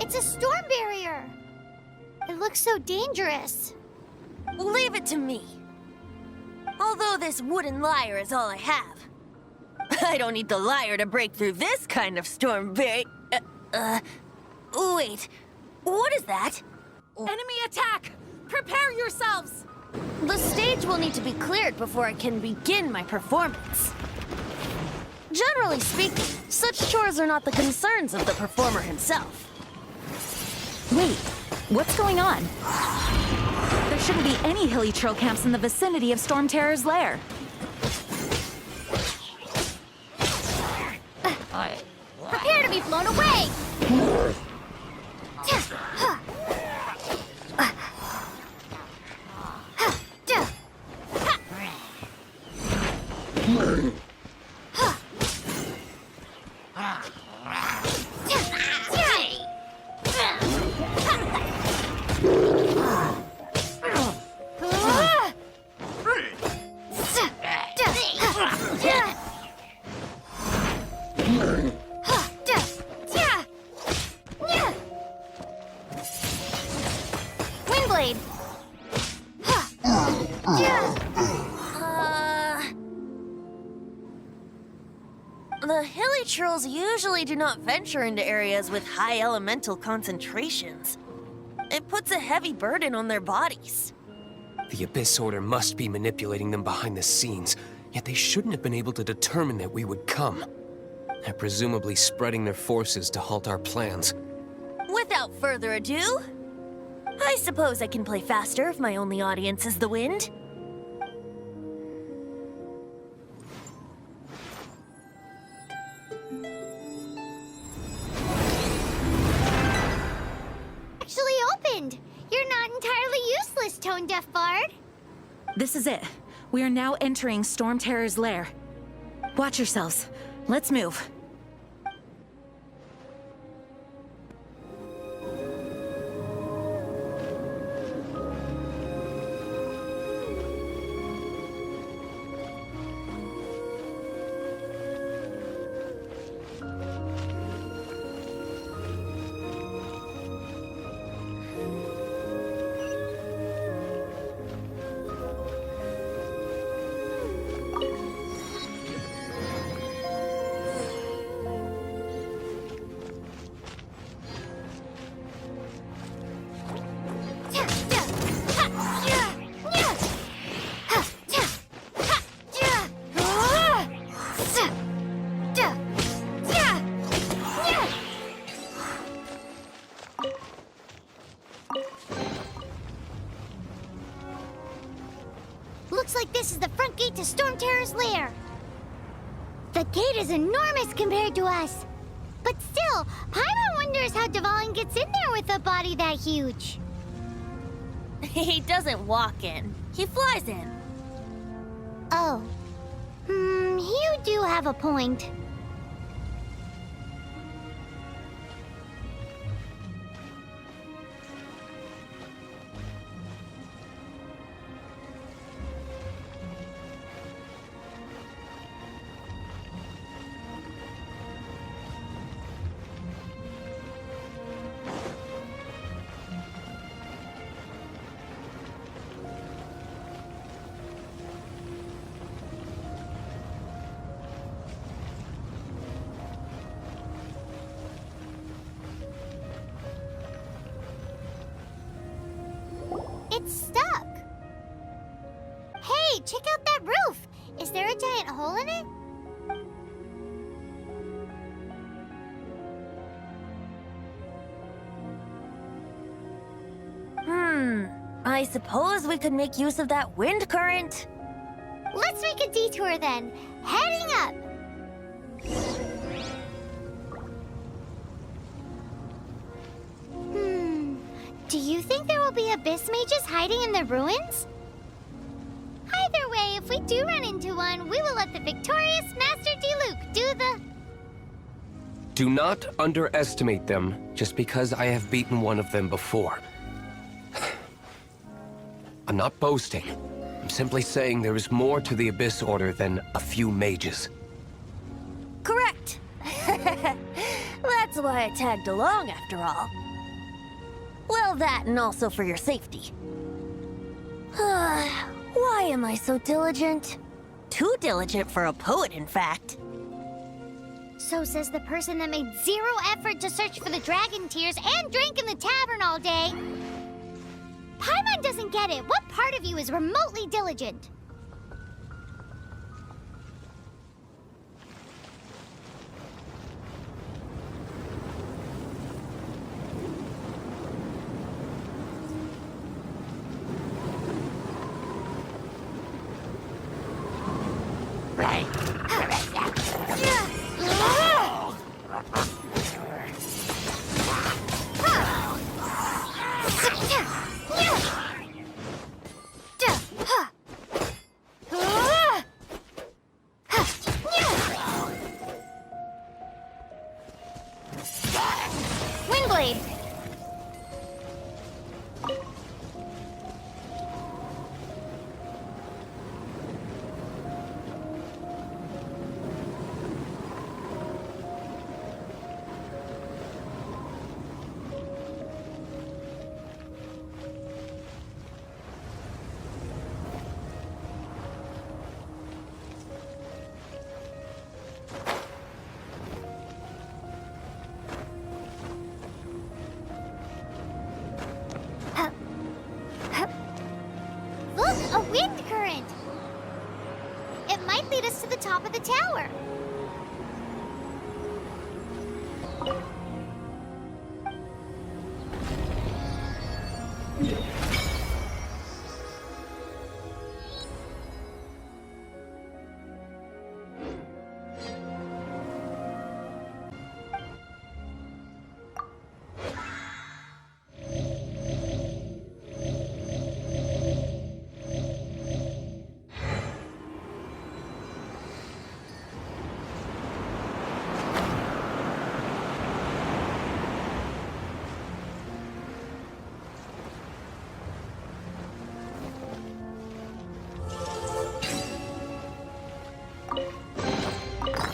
It's a storm barrier. It looks so dangerous.
Leave it to me. Although this wooden lyre is all I have. I don't need the lyre to break through this kind of storm barrier. Wait. What is that?
Enemy attack! Prepare yourselves!
The stage will need to be cleared before I can begin my performance. Generally speaking, such chores are not the concerns of the performer himself.
Wait, what's going on? There shouldn't be any hilly trail camps in the vicinity of Storm Terror's lair.
Prepare to be blown away! Windblade!
The hilly trolls usually do not venture into areas with high elemental concentrations. It puts a heavy burden on their bodies.
The Abyss Order must be manipulating them behind the scenes, yet they shouldn't have been able to determine that we would come. They're presumably spreading their forces to halt our plans.
Without further ado, I suppose I can play faster if my only audience is the wind.
Actually opened. You're not entirely useless, Tone Deaf Bard.
This is it. We are now entering Storm Terror's lair. Watch yourselves. Let's move.
Looks like this is the front gate to Storm Terror's lair. The gate is enormous compared to us. But still, Paimon wonders how Dvalin gets in there with a body that huge.
He doesn't walk in. He flies in.
Oh. You do have a point. It's stuck. Hey, check out that roof. Is there a giant hole in it?
I suppose we could make use of that wind current.
Let's make a detour then. Heading up. Do you think there will be abyss mages hiding in the ruins? Either way, if we do run into one, we will let the victorious Master Diluc do the...
Do not underestimate them just because I have beaten one of them before. I'm not boasting. I'm simply saying there is more to the Abyss Order than a few mages.
Correct. That's why I tagged along after all. Well, that and also for your safety. Why am I so diligent? Too diligent for a poet, in fact.
So says the person that made zero effort to search for the dragon tears and drank in the tavern all day. Paimon doesn't get it. What part of you is remotely diligent? lead us to the top of the tower.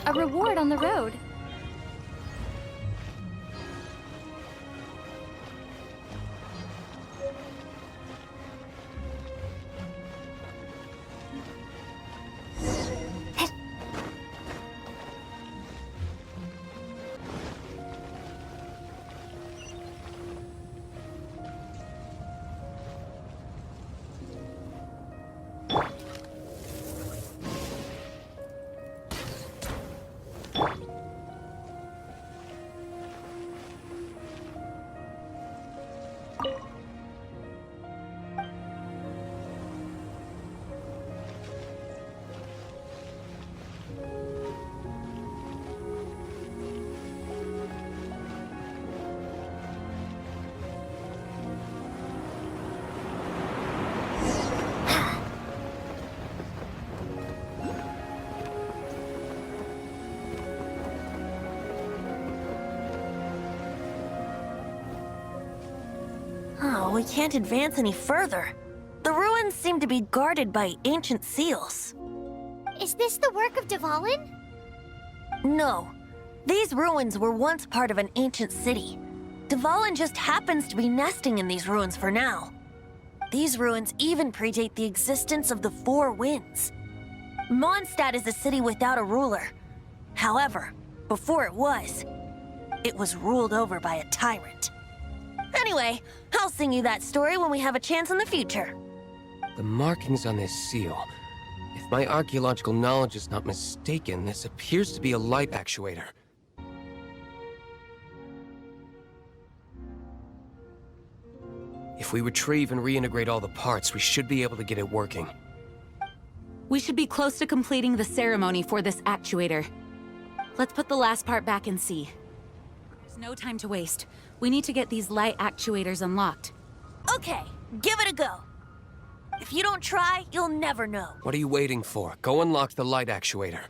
A reward on the road.
Oh, we can't advance any further. The ruins seem to be guarded by ancient seals.
Is this the work of Dvalin?
No. These ruins were once part of an ancient city. Dvalin just happens to be nesting in these ruins for now. These ruins even predate the existence of the Four Winds. Mondstadt is a city without a ruler. However, before it was ruled over by a tyrant. Anyway, I'll sing you that story when we have a chance in the future.
The markings on this seal. If my archaeological knowledge is not mistaken, this appears to be a light actuator. If we retrieve and reintegrate all the parts, we should be able to get it working.
We should be close to completing the ceremony for this actuator. Let's put the last part back and see. There's no time to waste. We need to get these light actuators unlocked.
Okay, give it a go. If you don't try, you'll never know.
What are you waiting for? Go unlock the light actuator.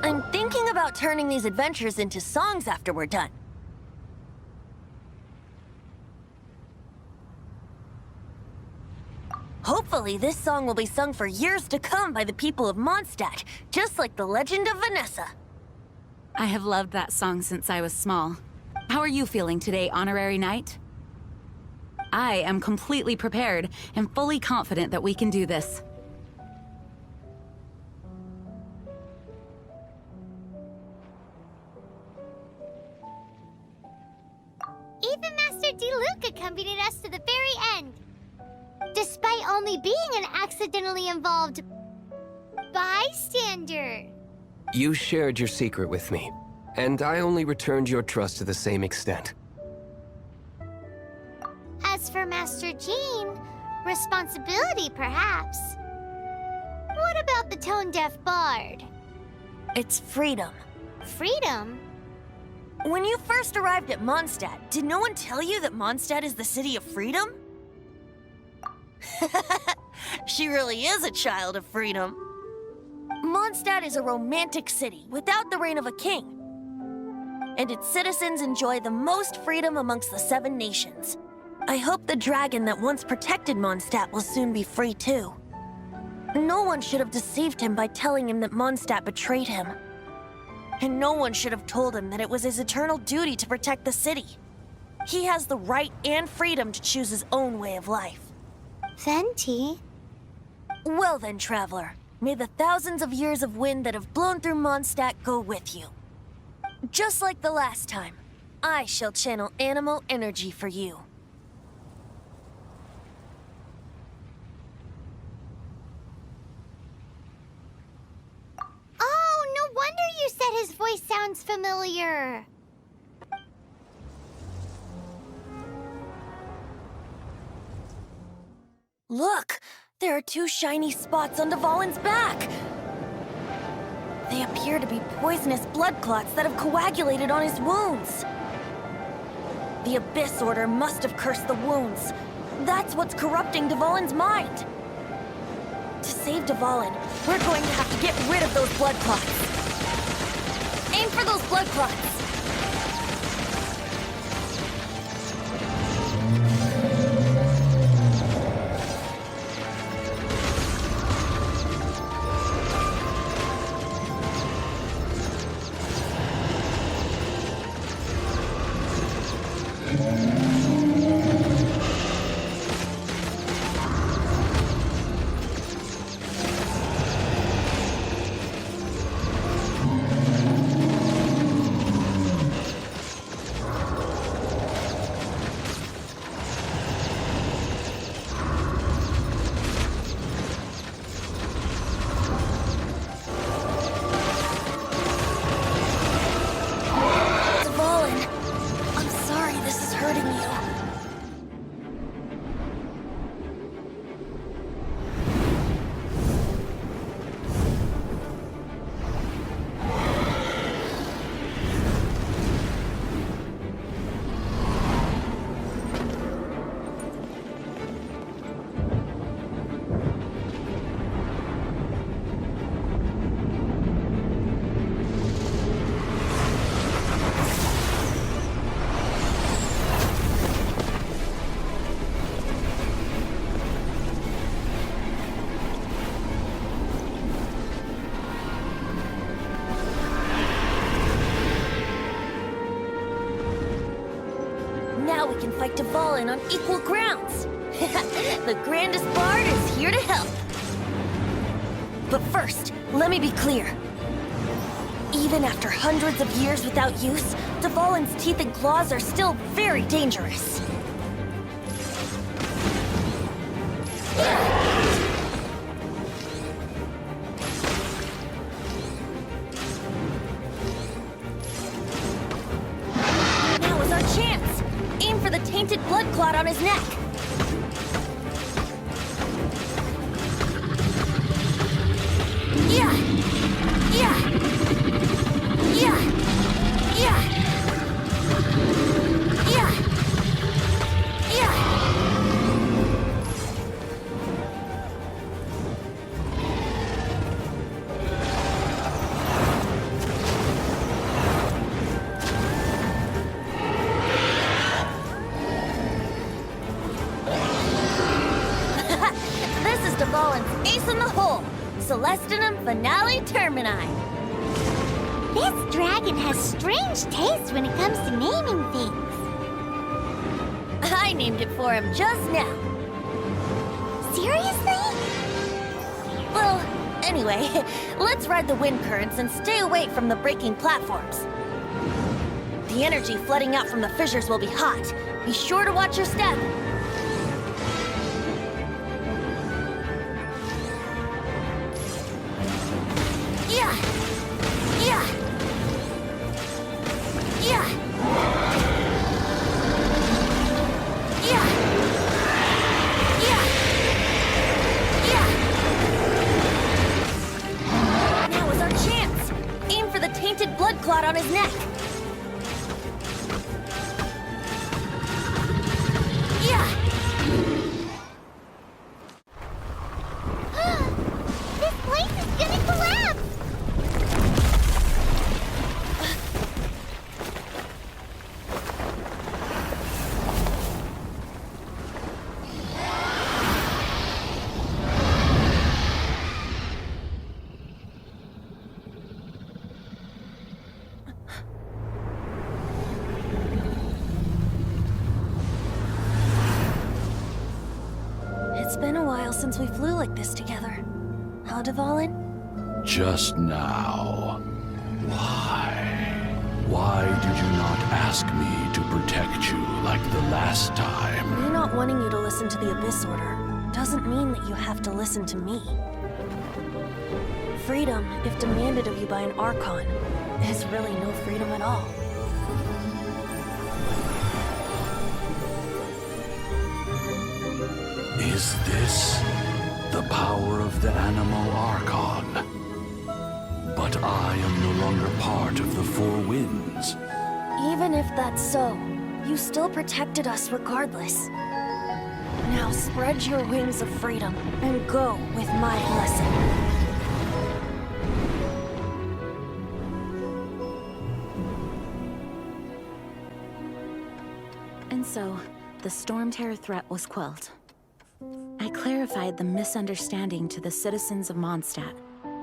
I'm thinking about turning these adventures into songs after we're done. Hopefully, this song will be sung for years to come by the people of Mondstadt, just like the legend of Vanessa.
I have loved that song since I was small. How are you feeling today, Honorary Knight? I am completely prepared and fully confident that we can do this.
Even Master Diluc accompanied us to the very end. Despite only being an accidentally involved bystander.
You shared your secret with me, and I only returned your trust to the same extent.
As for Master Jean, responsibility perhaps. What about the tone-deaf bard?
It's freedom.
Freedom?
When you first arrived at Mondstadt, did no one tell you that Mondstadt is the city of freedom? She really is a child of freedom. Mondstadt is a romantic city without the reign of a king. And its citizens enjoy the most freedom amongst the 7 nations. I hope the dragon that once protected Mondstadt will soon be free too. No one should have deceived him by telling him that Mondstadt betrayed him. And no one should have told him that it was his eternal duty to protect the city. He has the right and freedom to choose his own way of life.
Venti?
Well then, traveler, may the thousands of years of wind that have blown through Mondstadt go with you. Just like the last time, I shall channel Animo energy for you.
Oh, no wonder you said his voice sounds familiar.
Look! There are 2 shiny spots on Dvalin's back! They appear to be poisonous blood clots that have coagulated on his wounds. The Abyss Order must have cursed the wounds. That's what's corrupting Dvalin's mind. To save Dvalin, we're going to have to get rid of those blood clots. Aim for those blood clots! Now we can fight Dvalin on equal grounds. The grandest bard is here to help. But first, let me be clear. Even after hundreds of years without use, Dvalin's teeth and claws are still very dangerous. Now is our chance! Aim for the tainted blood clot on his neck. Yeah! Yeah! Yeah! Yeah! Yeah! Yeah! This is Dvalin's ace in the hole. Celestinum Finale Termini.
This dragon has strange taste when it comes to naming things.
I named it for him just now.
Seriously?
Well, anyway, let's ride the wind currents and stay away from the breaking platforms. The energy flooding out from the fissures will be hot. Be sure to watch your step. Yeah! Yeah! Yeah! Yeah! Yeah! Yeah! Now is our chance! Aim for the tainted blood clot on his neck! Yeah!
This place is gonna collapse!
while since we flew like this together. Huh, Dvalin?
Just now. Why? Why did you not ask me to protect you like the last time?
Me not wanting you to listen to the Abyss Order doesn't mean that you have to listen to me. Freedom, if demanded of you by an Archon, is really no freedom at all.
Is this the power of the Animal Archon? But I am no longer part of the Four Winds.
Even if that's so, you still protected us regardless. Now spread your wings of freedom and go with my blessing.
And so, the Storm Terror threat was quelled. I clarified the misunderstanding to the citizens of Mondstadt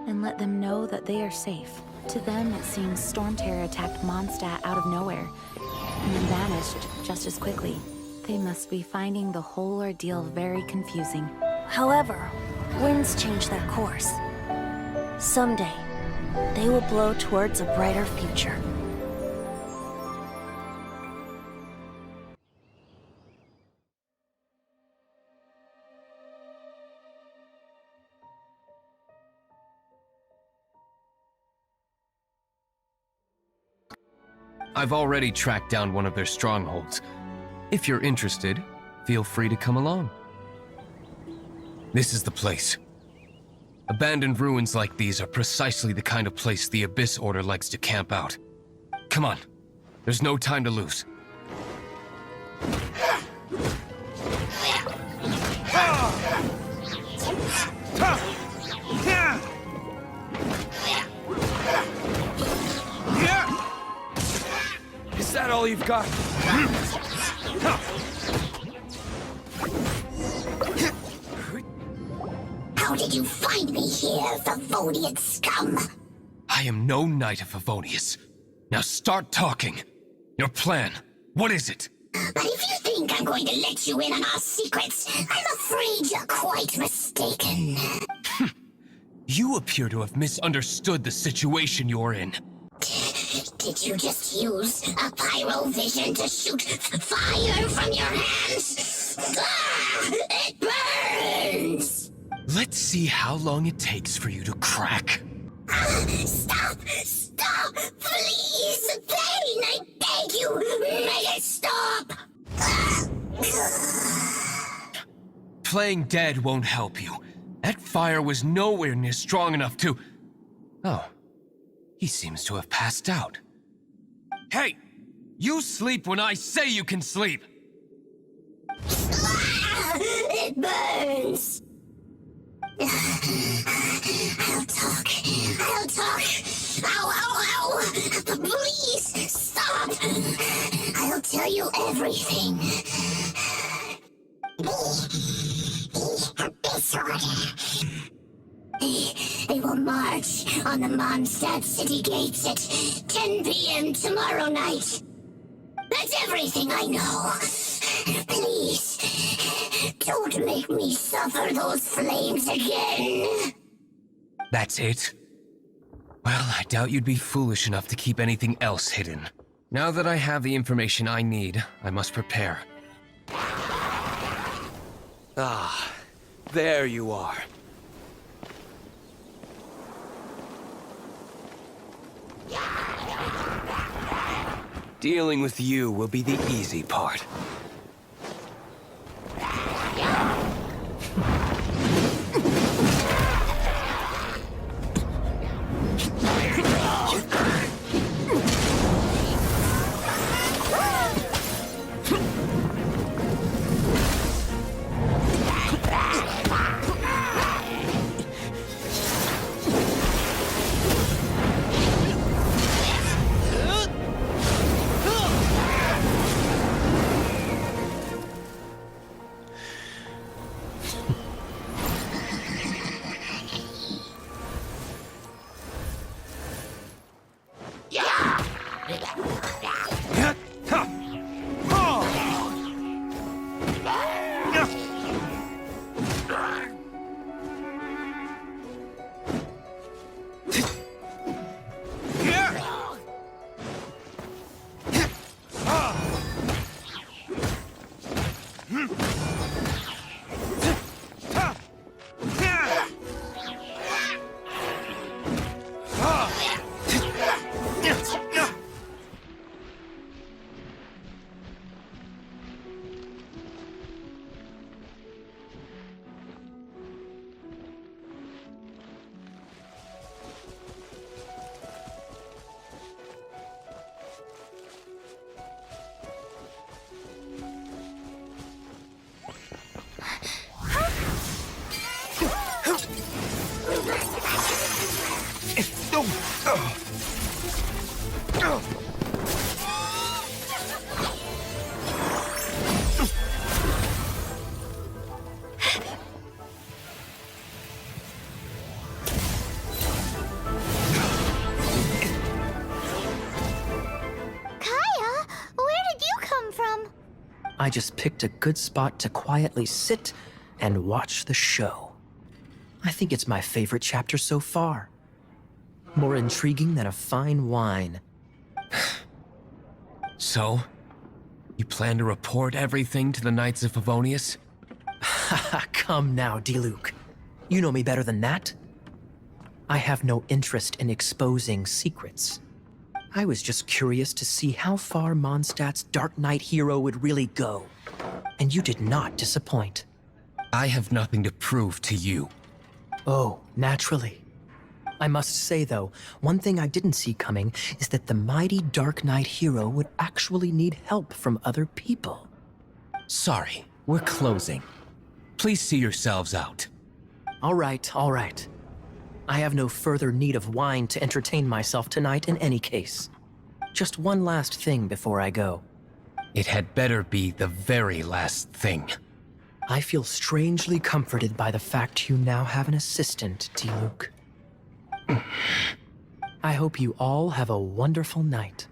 and let them know that they are safe. To them, it seems Storm Terror attacked Mondstadt out of nowhere and then vanished just as quickly. They must be finding the whole ordeal very confusing.
However, winds change their course. Someday, they will blow towards a brighter future.
I've already tracked down one of their strongholds. If you're interested, feel free to come along. This is the place. Abandoned ruins like these are precisely the kind of place the Abyss Order likes to camp out. Come on, there's no time to lose.
Is that all you've got?
How did you find me here, Favonian scum?
I am no knight of Favonius. Now start talking. Your plan, what is it?
But if you think I'm going to let you in on our secrets, I'm afraid you're quite mistaken.
You appear to have misunderstood the situation you're in.
Did you just use a pyrovision to shoot fire from your hands? Ah, it burns!
Let's see how long it takes for you to crack.
Stop! Stop! Please! Pain! I beg you! Make it stop!
Playing dead won't help you. That fire was nowhere near strong enough to... Oh. He seems to have passed out. Hey! You sleep when I say you can sleep!
It burns! I'll talk. I'll talk. Ow, ow, ow! Please, stop! I'll tell you everything. The Abyss Order. They will march on the Mondstadt city gates at 10 p.m. tomorrow night. That's everything I know. Please, don't make me suffer those flames again.
That's it? Well, I doubt you'd be foolish enough to keep anything else hidden. Now that I have the information I need, I must prepare.
Ah, there you are.
Dealing with you will be the easy part.
Kaya, where did you come from?
I just picked a good spot to quietly sit and watch the show. I think it's my favorite chapter so far. More intriguing than a fine wine.
So, you plan to report everything to the Knights of Favonius?
Haha, come now, D-Luke. You know me better than that. I have no interest in exposing secrets. I was just curious to see how far Mondstadt's Dark Knight hero would really go. And you did not disappoint.
I have nothing to prove to you.
Oh, naturally. I must say, though, one thing I didn't see coming is that the mighty Dark Knight hero would actually need help from other people.
Sorry, we're closing. Please see yourselves out.
All right, all right. I have no further need of wine to entertain myself tonight in any case. Just one last thing before I go.
It had better be the very last thing.
I feel strangely comforted by the fact you now have an assistant, D-Luke. I hope you all have a wonderful night.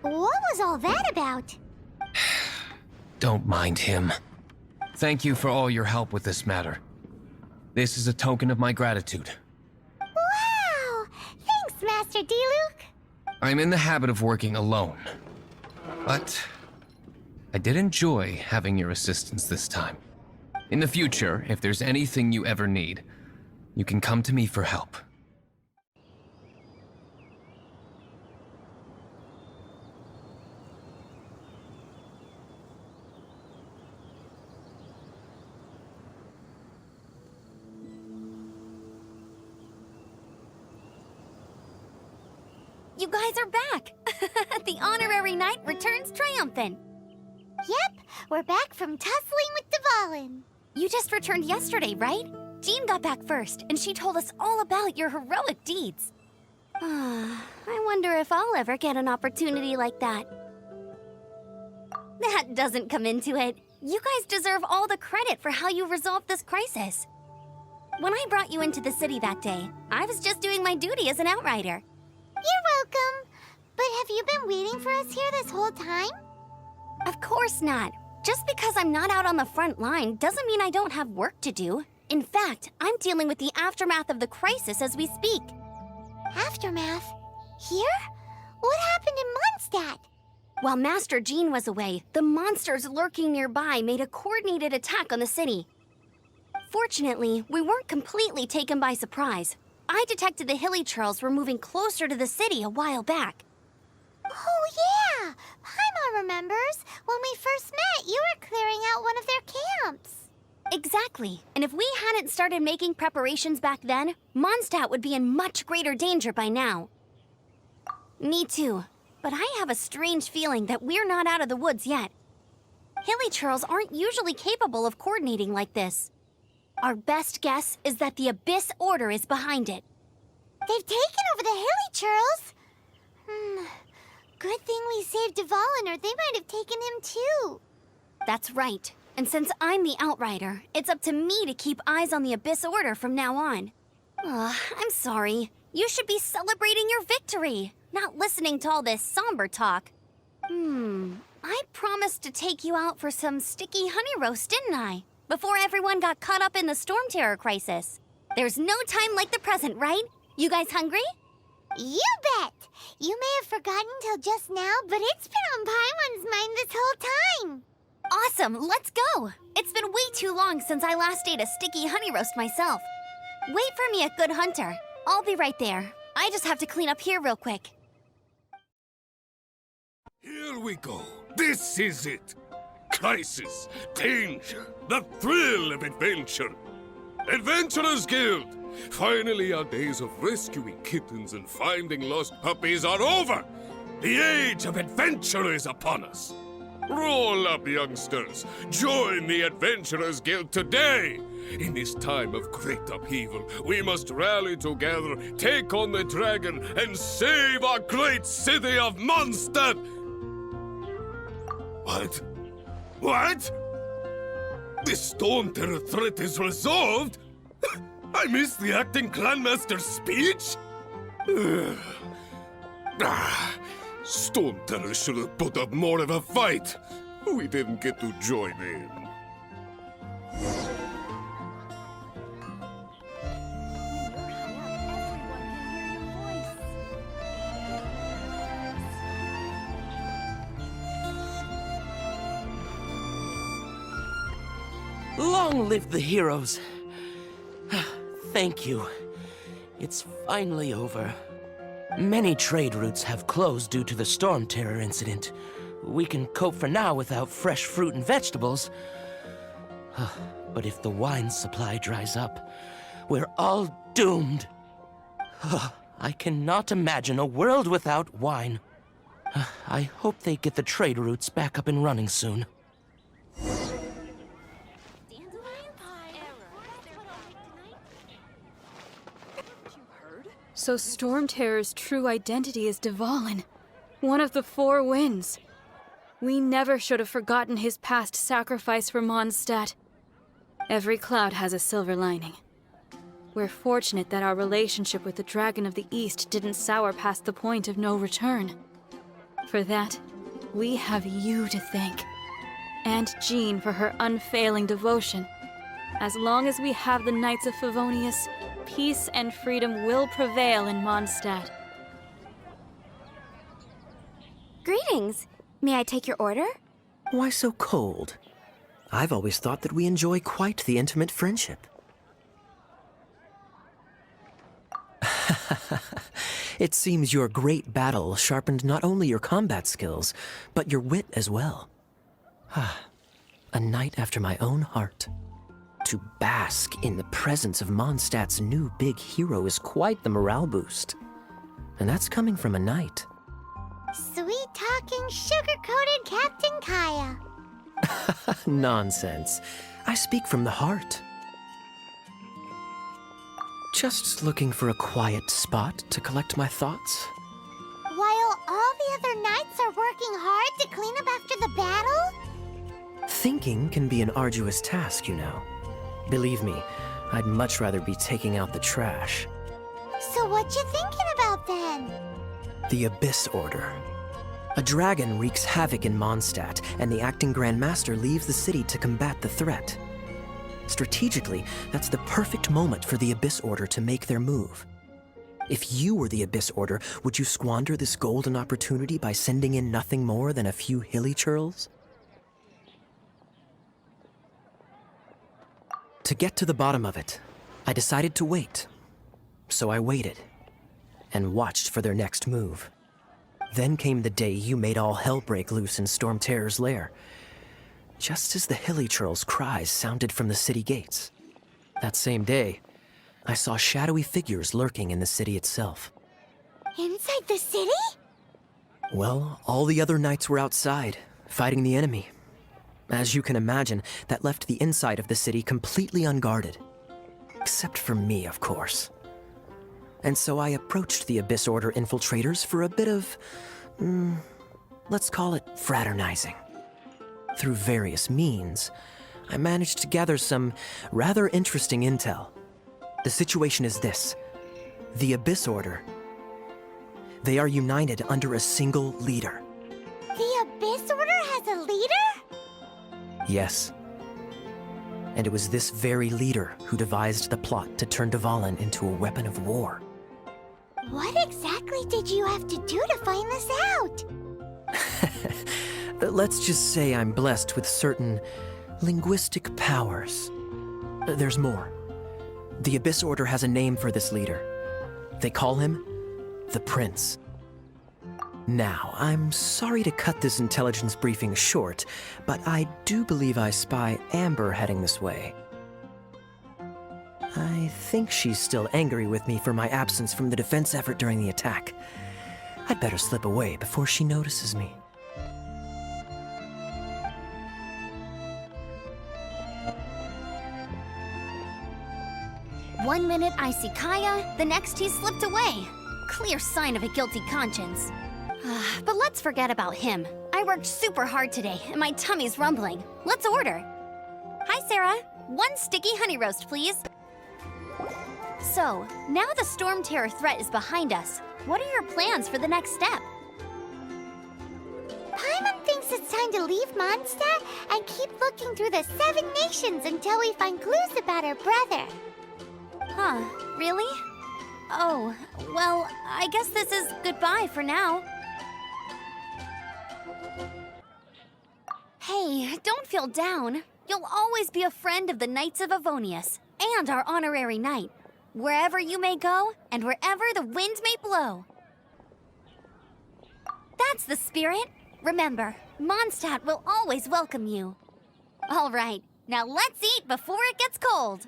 What was all that about?
Don't mind him. Thank you for all your help with this matter. This is a token of my gratitude.
Wow! Thanks, Master D-Luke.
I'm in the habit of working alone. But I did enjoy having your assistance this time. In the future, if there's anything you ever need, you can come to me for help.
You guys are back! The honorary knight returns triumphant.
Yep, we're back from tussling with Dvalin.
You just returned yesterday, right? Jean got back first, and she told us all about your heroic deeds. I wonder if I'll ever get an opportunity like that. That doesn't come into it. You guys deserve all the credit for how you resolved this crisis. When I brought you into the city that day, I was just doing my duty as an outrider.
You're welcome. But have you been waiting for us here this whole time?
Of course not. Just because I'm not out on the front line doesn't mean I don't have work to do. In fact, I'm dealing with the aftermath of the crisis as we speak.
Aftermath? Here? What happened in Mondstadt?
While Master Jean was away, the monsters lurking nearby made a coordinated attack on the city. Fortunately, we weren't completely taken by surprise. I detected the Hilly Churls were moving closer to the city a while back.
Oh, yeah! Paimon remembers. When we first met, you were clearing out one of their camps.
Exactly. And if we hadn't started making preparations back then, Mondstadt would be in much greater danger by now. Me too. But I have a strange feeling that we're not out of the woods yet. Hilly Churls aren't usually capable of coordinating like this. Our best guess is that the Abyss Order is behind it.
They've taken over the Hilly Churls? Good thing we saved Dvalin, or they might have taken him too.
That's right. And since I'm the Outrider, it's up to me to keep eyes on the Abyss Order from now on. I'm sorry. You should be celebrating your victory, not listening to all this somber talk. I promised to take you out for some sticky honey roast, didn't I? Before everyone got caught up in the Storm Terror crisis. There's no time like the present, right? You guys hungry?
You bet! You may have forgotten till just now, but it's been on Paimon's mind this whole time.
Awesome, let's go! It's been way too long since I last ate a sticky honey roast myself. Wait for me at Good Hunter. I'll be right there. I just have to clean up here real quick.
Here we go. This is it. Crisis, danger, the thrill of adventure. Adventurers Guild! Finally, our days of rescuing kittens and finding lost puppies are over! The age of adventure is upon us! Roll up, youngsters! Join the Adventurers Guild today! In this time of great upheaval, we must rally together, take on the dragon, and save our great city of Mondstadt! What? What? The Storm Terror threat is resolved? I missed the acting clanmaster's speech? Storm Terror should have put up more of a fight. We didn't get to join in.
Long live the heroes. Thank you. It's finally over. Many trade routes have closed due to the Storm Terror incident. We can cope for now without fresh fruit and vegetables. But if the wine supply dries up, we're all doomed. I cannot imagine a world without wine. I hope they get the trade routes back up and running soon.
So Storm Terror's true identity is Dvalin, one of the Four Winds. We never should have forgotten his past sacrifice for Mondstadt. Every cloud has a silver lining. We're fortunate that our relationship with the Dragon of the East didn't sour past the point of no return. For that, we have you to thank. And Jean for her unfailing devotion. As long as we have the Knights of Favonius, peace and freedom will prevail in Mondstadt.
Greetings. May I take your order?
Why so cold? I've always thought that we enjoy quite the intimate friendship. It seems your great battle sharpened not only your combat skills, but your wit as well. A knight after my own heart. To bask in the presence of Mondstadt's new big hero is quite the morale boost. And that's coming from a knight.
Sweet-talking, sugar-coated Captain Kaya.
Nonsense. I speak from the heart. Just looking for a quiet spot to collect my thoughts.
While all the other knights are working hard to clean up after the battle?
Thinking can be an arduous task, you know. Believe me, I'd much rather be taking out the trash.
So what you thinking about then?
The Abyss Order. A dragon wreaks havoc in Mondstadt, and the acting Grand Master leaves the city to combat the threat. Strategically, that's the perfect moment for the Abyss Order to make their move. If you were the Abyss Order, would you squander this golden opportunity by sending in nothing more than a few hilly churls? To get to the bottom of it, I decided to wait. So I waited, and watched for their next move. Then came the day you made all hell break loose in Storm Terror's lair. Just as the hilly churls' cries sounded from the city gates. That same day, I saw shadowy figures lurking in the city itself.
Inside the city?
Well, all the other knights were outside, fighting the enemy. As you can imagine, that left the inside of the city completely unguarded. Except for me, of course. And so I approached the Abyss Order infiltrators for a bit of, let's call it fraternizing. Through various means, I managed to gather some rather interesting intel. The situation is this. The Abyss Order. They are united under a single leader.
The Abyss Order has a leader?
Yes. And it was this very leader who devised the plot to turn Dvalin into a weapon of war.
What exactly did you have to do to find this out?
Let's just say I'm blessed with certain linguistic powers. There's more. The Abyss Order has a name for this leader. They call him the Prince. Now, I'm sorry to cut this intelligence briefing short, but I do believe I spy Amber heading this way. I think she's still angry with me for my absence from the defense effort during the attack. I'd better slip away before she notices me.
One minute I see Kaya, the next he's slipped away. Clear sign of a guilty conscience. But let's forget about him. I worked super hard today, and my tummy's rumbling. Let's order. Hi, Sarah. 1 sticky honey roast, please. So, now the storm terror threat is behind us. What are your plans for the next step?
Paimon thinks it's time to leave Mondstadt and keep looking through the 7 nations until we find clues about her brother.
Huh, really? Oh, well, I guess this is goodbye for now. Hey, don't feel down. You'll always be a friend of the Knights of Avonius, and our honorary knight. Wherever you may go, and wherever the wind may blow. That's the spirit. Remember, Mondstadt will always welcome you. All right, now let's eat before it gets cold.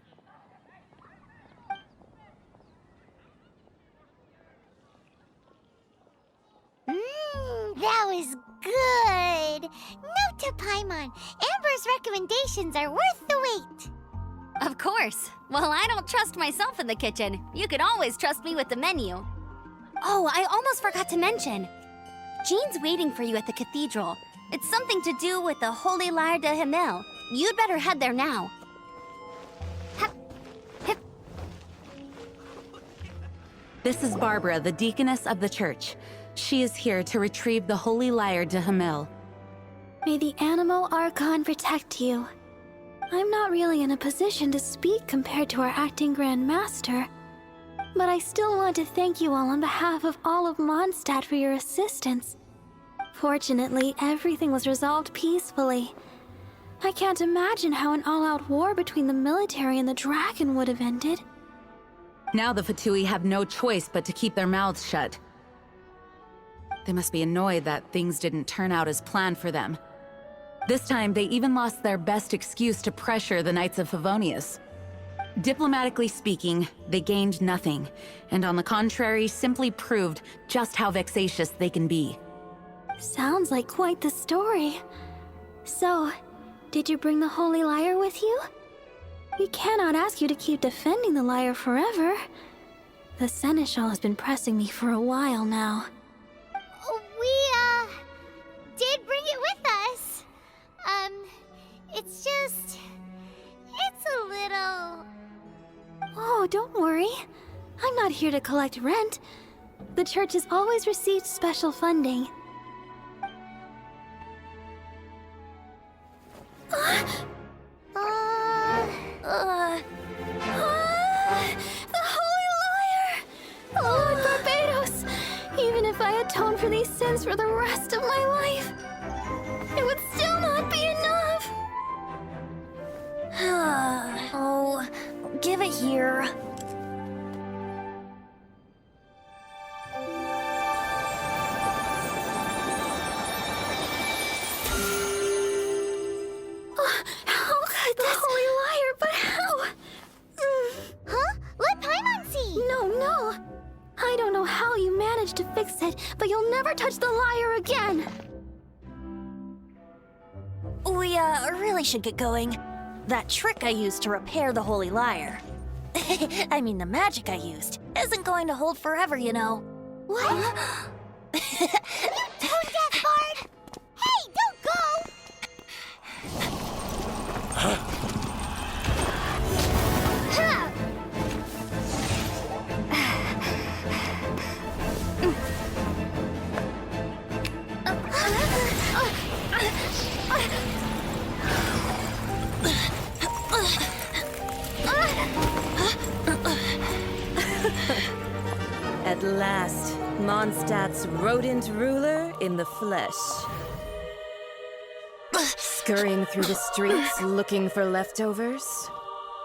That was good. Note to Paimon, Amber's recommendations are worth the wait.
Of course. Well, I don't trust myself in the kitchen. You can always trust me with the menu. Oh, I almost forgot to mention. Jean's waiting for you at the cathedral. It's something to do with the Holy Lyre de Himmel. You'd better head there now.
This is Barbara, the deaconess of the church. She is here to retrieve the Holy Lyre de Himmel.
May the Animal Archon protect you. I'm not really in a position to speak compared to our acting Grand Master, but I still want to thank you all on behalf of all of Mondstadt for your assistance. Fortunately, everything was resolved peacefully. I can't imagine how an all-out war between the military and the dragon would have ended.
Now the Fatui have no choice but to keep their mouths shut. They must be annoyed that things didn't turn out as planned for them. This time, they even lost their best excuse to pressure the Knights of Favonius. Diplomatically speaking, they gained nothing, and on the contrary, simply proved just how vexatious they can be.
Sounds like quite the story. So, did you bring the Holy Lyre with you? We cannot ask you to keep defending the lyre forever. The Seneschal has been pressing me for a while now.
We, did bring it with us. It's a little...
Oh, don't worry. I'm not here to collect rent. The church has always received special funding. The Holy Lyre! Lord Barbados! Even if I atone for these sins for the rest of my life, it would still not be enough!
Oh, give it here.
How could the Holy Lyre, but how?
Huh? Let Paimon see!
No. I don't know how you managed to fix it, but you'll never touch the lyre again!
We, really should get going. That trick I used to repair the Holy Lyre. I mean, the magic I used isn't going to hold forever, you know.
What? Tone-deaf bard! Hey, don't go!
At last, Mondstadt's rodent ruler in the flesh. Scurrying through the streets looking for leftovers?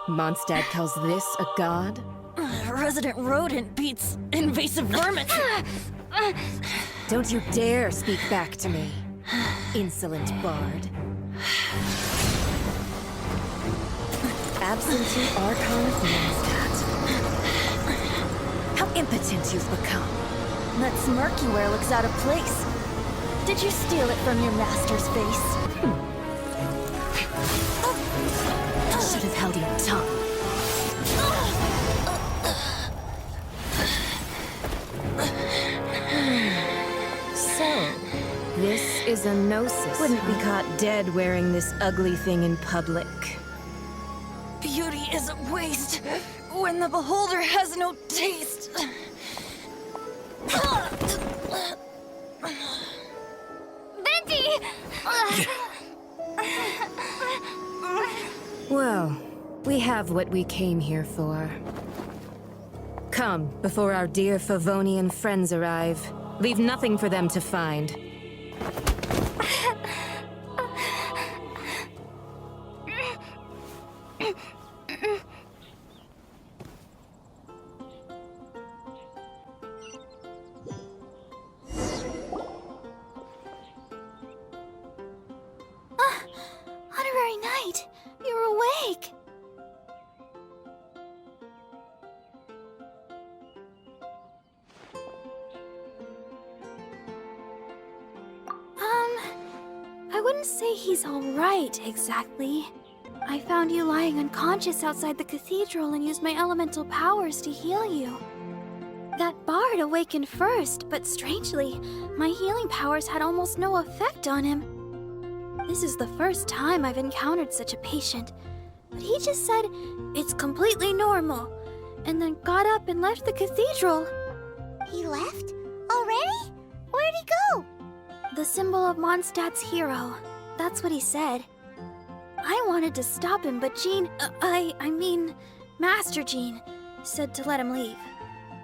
Mondstadt calls this a god?
Resident rodent beats invasive vermin.
Don't you dare speak back to me, insolent bard. Absentee Archon of Mondstadt. How impotent you've become.
That smirk you wear looks out of place. Did you steal it from your master's face?
Should have held your tongue. is a gnosis. Wouldn't be caught dead wearing this ugly thing in public.
Beauty is a waste when the beholder has no taste.
Venti!
Well, we have what we came here for. Come, before our dear Favonian friends arrive. Leave nothing for them to find.
Honorary Knight, you're awake.
I wouldn't say he's all right, exactly. I found you lying unconscious outside the cathedral and used my elemental powers to heal you. That bard awakened first, but strangely, my healing powers had almost no effect on him. This is the first time I've encountered such a patient, but he just said it's completely normal, and then got up and left the cathedral.
He left? Already? Where'd he go?
The symbol of Mondstadt's hero. That's what he said. I wanted to stop him, but Jean, I mean, Master Jean, said to let him leave.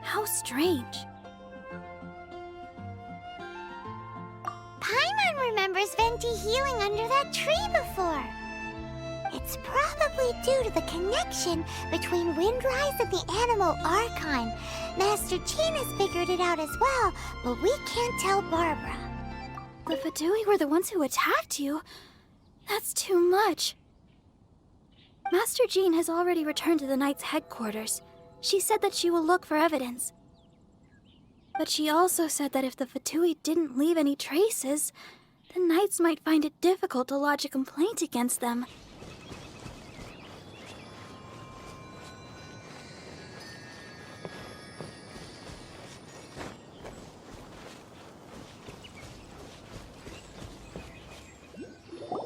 How strange.
Paimon remembers Venti healing under that tree before. It's probably due to the connection between Windrise and the Animal Archon. Master Jean has figured it out as well, but we can't tell Barbara.
The Fatui were the ones who attacked you. That's too much. Master Jean has already returned to the Knight's headquarters. She said that she will look for evidence. But she also said that if the Fatui didn't leave any traces, the Knights might find it difficult to lodge a complaint against them.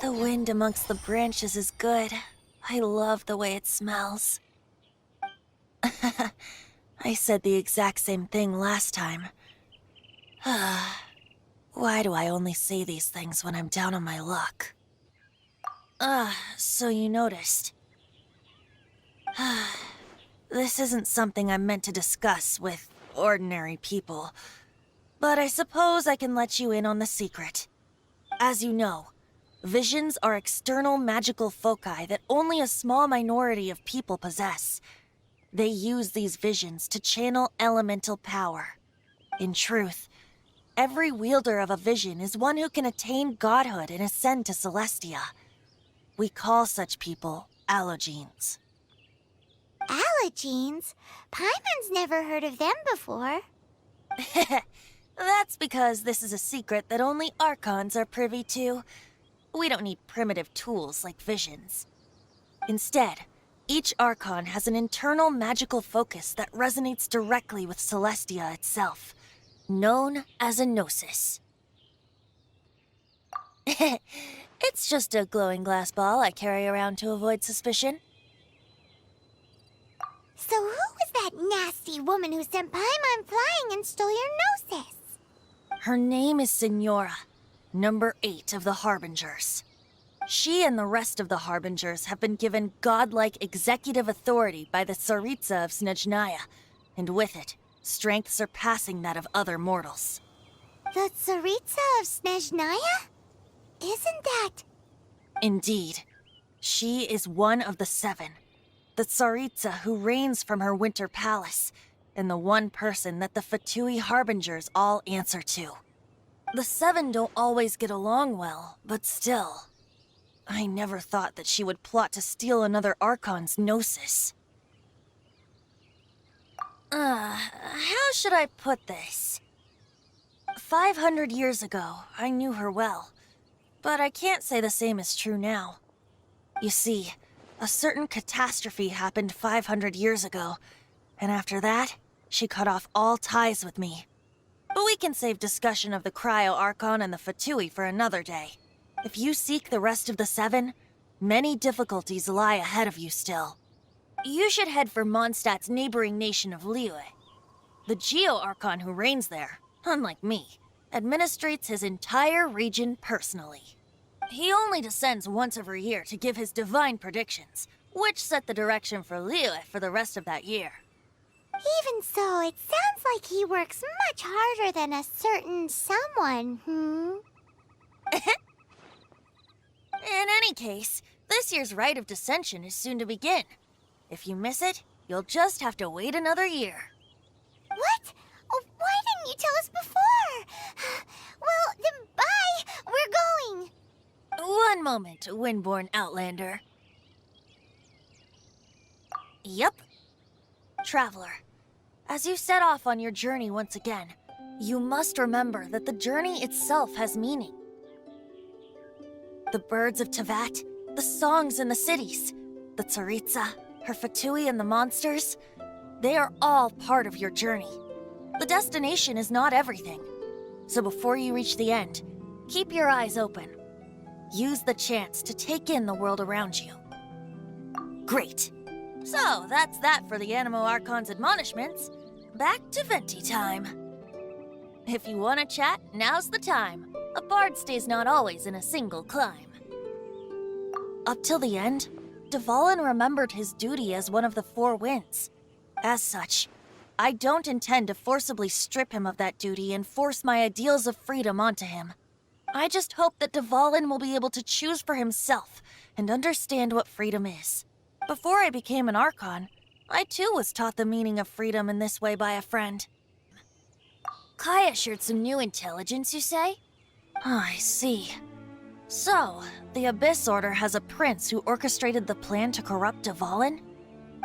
The wind amongst the branches is good. I love the way it smells. I said the exact same thing last time. Why do I only say these things when I'm down on my luck? So you noticed. This isn't something I'm meant to discuss with ordinary people, but I suppose I can let you in on the secret. As you know, visions are external magical foci that only a small minority of people possess. They use these visions to channel elemental power. In truth, every wielder of a vision is one who can attain godhood and ascend to Celestia. We call such people allogenes.
Allogenes? Paimon's never heard of them before.
That's because this is a secret that only Archons are privy to. We don't need primitive tools like visions. Instead, each Archon has an internal magical focus that resonates directly with Celestia itself, known as a gnosis. It's just a glowing glass ball I carry around to avoid suspicion.
So who was that nasty woman who sent Paimon flying and stole your gnosis?
Her name is Signora, number 8 of the Harbingers. She and the rest of the Harbingers have been given godlike executive authority by the Tsaritsa of Snezhnaya, and with it, strength surpassing that of other mortals.
The Tsaritsa of Snezhnaya? Isn't that...
Indeed. She is one of the 7, the Tsaritsa who reigns from her winter palace, and the one person that the Fatui Harbingers all answer to. The 7 don't always get along well, but still... I never thought that she would plot to steal another Archon's gnosis. How should I put this? 500 years ago, I knew her well, but I can't say the same is true now. You see, a certain catastrophe happened 500 years ago, and after that, she cut off all ties with me. But we can save discussion of the Cryo Archon and the Fatui for another day. If you seek the rest of the Seven, many difficulties lie ahead of you still. You should head for Mondstadt's neighboring nation of Liyue. The Geo Archon who reigns there, unlike me, administrates his entire region personally. He only descends once every year to give his divine predictions, which set the direction for Liyue for the rest of that year.
Even so, it sounds like he works much harder than a certain someone,
In any case, this year's Rite of Descension is soon to begin. If you miss it, you'll just have to wait another year.
What? Oh, why didn't you tell us before? Well, then bye! We're going!
One moment, Windborn Outlander. Yep. Traveler, as you set off on your journey once again, you must remember that the journey itself has meaning. The birds of Tevat, the songs in the cities, the Tsaritsa, her Fatui and the monsters, they are all part of your journey. The destination is not everything. So before you reach the end, keep your eyes open. Use the chance to take in the world around you. Great. So, that's that for the Animo Archon's admonishments. Back to Venti time. If you want to chat, now's the time. A bard stays not always in a single climb. Up till the end, Dvalin remembered his duty as one of the Four Winds. As such, I don't intend to forcibly strip him of that duty and force my ideals of freedom onto him. I just hope that Dvalin will be able to choose for himself and understand what freedom is. Before I became an Archon, I too was taught the meaning of freedom in this way by a friend. Kaya shared some new intelligence, you say? Oh, I see. So, the Abyss Order has a prince who orchestrated the plan to corrupt Dvalin?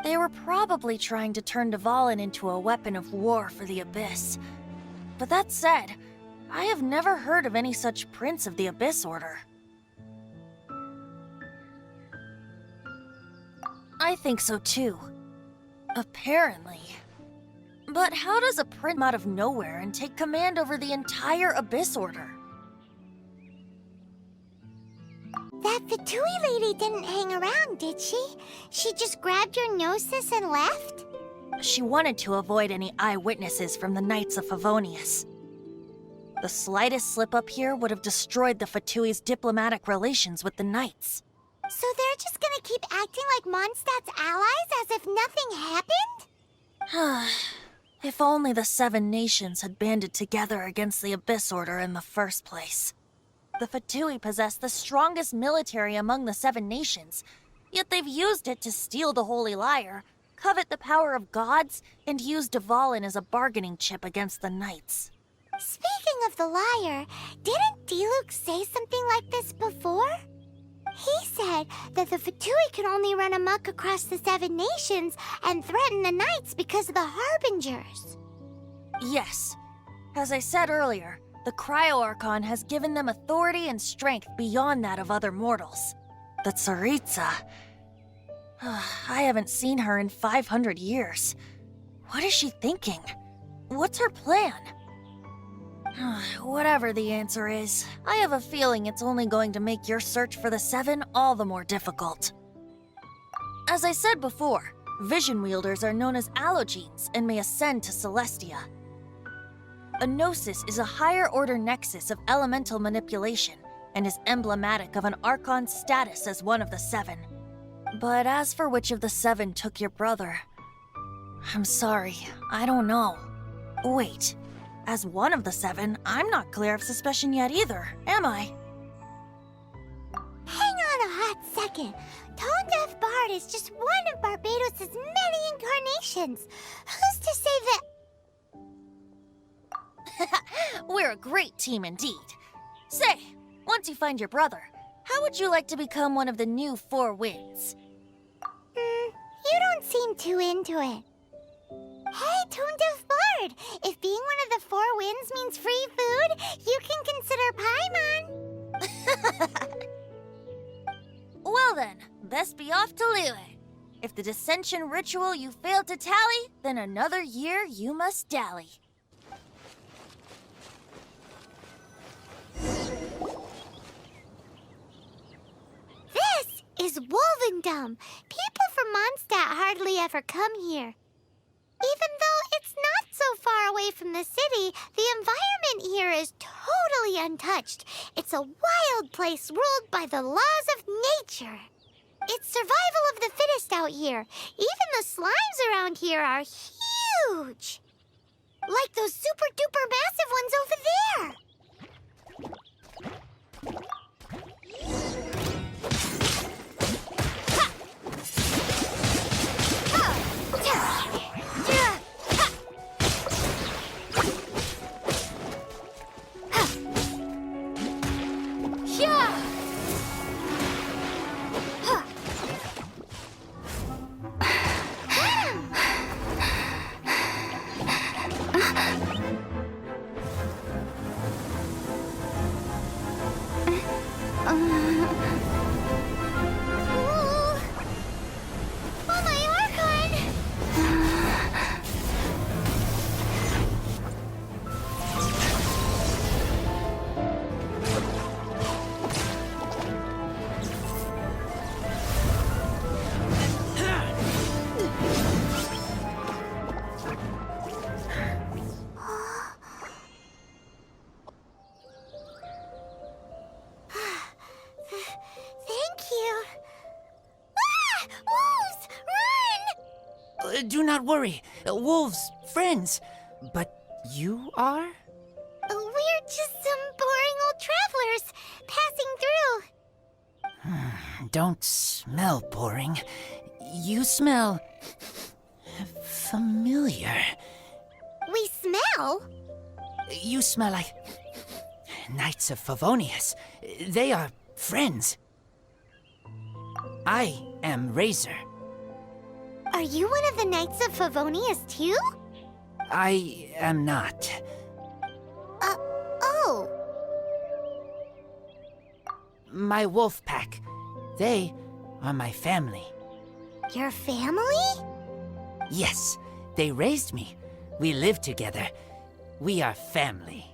They were probably trying to turn Dvalin into a weapon of war for the Abyss. But that said, I have never heard of any such prince of the Abyss Order. I think so too. Apparently. But how does a prince come out of nowhere and take command over the entire Abyss Order?
That Fatui lady didn't hang around, did she? She just grabbed your gnosis and left?
She wanted to avoid any eyewitnesses from the Knights of Favonius. The slightest slip-up here would have destroyed the Fatui's diplomatic relations with the Knights.
So they're just gonna keep acting like Mondstadt's allies as if nothing happened?
If only the Seven Nations had banded together against the Abyss Order in the first place. The Fatui possess the strongest military among the Seven Nations, yet they've used it to steal the Holy Lyre, covet the power of gods, and use Dvalin as a bargaining chip against the Knights.
Speaking of the lyre, didn't Diluc say something like this before? He said that the Fatui can only run amok across the Seven Nations and threaten the Knights because of the Harbingers.
Yes. As I said earlier, the Cryo Archon has given them authority and strength beyond that of other mortals. The Tsaritsa... I haven't seen her in 500 years. What is she thinking? What's her plan? Whatever the answer is, I have a feeling it's only going to make your search for the Seven all the more difficult. As I said before, vision wielders are known as allogenes and may ascend to Celestia. A gnosis is a higher-order nexus of elemental manipulation and is emblematic of an Archon's status as one of the Seven. But as for which of the Seven took your brother, I'm sorry, I don't know. Wait. As one of the Seven, I'm not clear of suspicion yet either, am I?
Hang on a hot second. Tone Deaf Bard is just one of Barbados' many incarnations. Who's to say that...
We're a great team indeed. Say, once you find your brother, how would you like to become one of the new Four Winds?
You don't seem too into it. Hey, Tone Deaf Bard! If being one of the Four Winds means free food, you can consider Paimon.
Well then, best be off to Liyue. If the Dissension ritual you failed to tally, then another year you must dally.
is Wolvendom. People from Mondstadt hardly ever come here. Even though it's not so far away from the city, the environment here is totally untouched. It's a wild place ruled by the laws of nature. It's survival of the fittest out here. Even the slimes around here are huge. Like those super-duper massive ones over there.
Do not worry. Wolves, friends. But you are?
We're just some boring old travelers passing through.
Don't smell boring. You smell familiar.
We smell?
You smell like Knights of Favonius. They are friends. I am Razor.
Are you one of the Knights of Favonius too?
I am not.
Oh.
My wolf pack. They are my family.
Your family?
Yes, they raised me. We live together. We are family.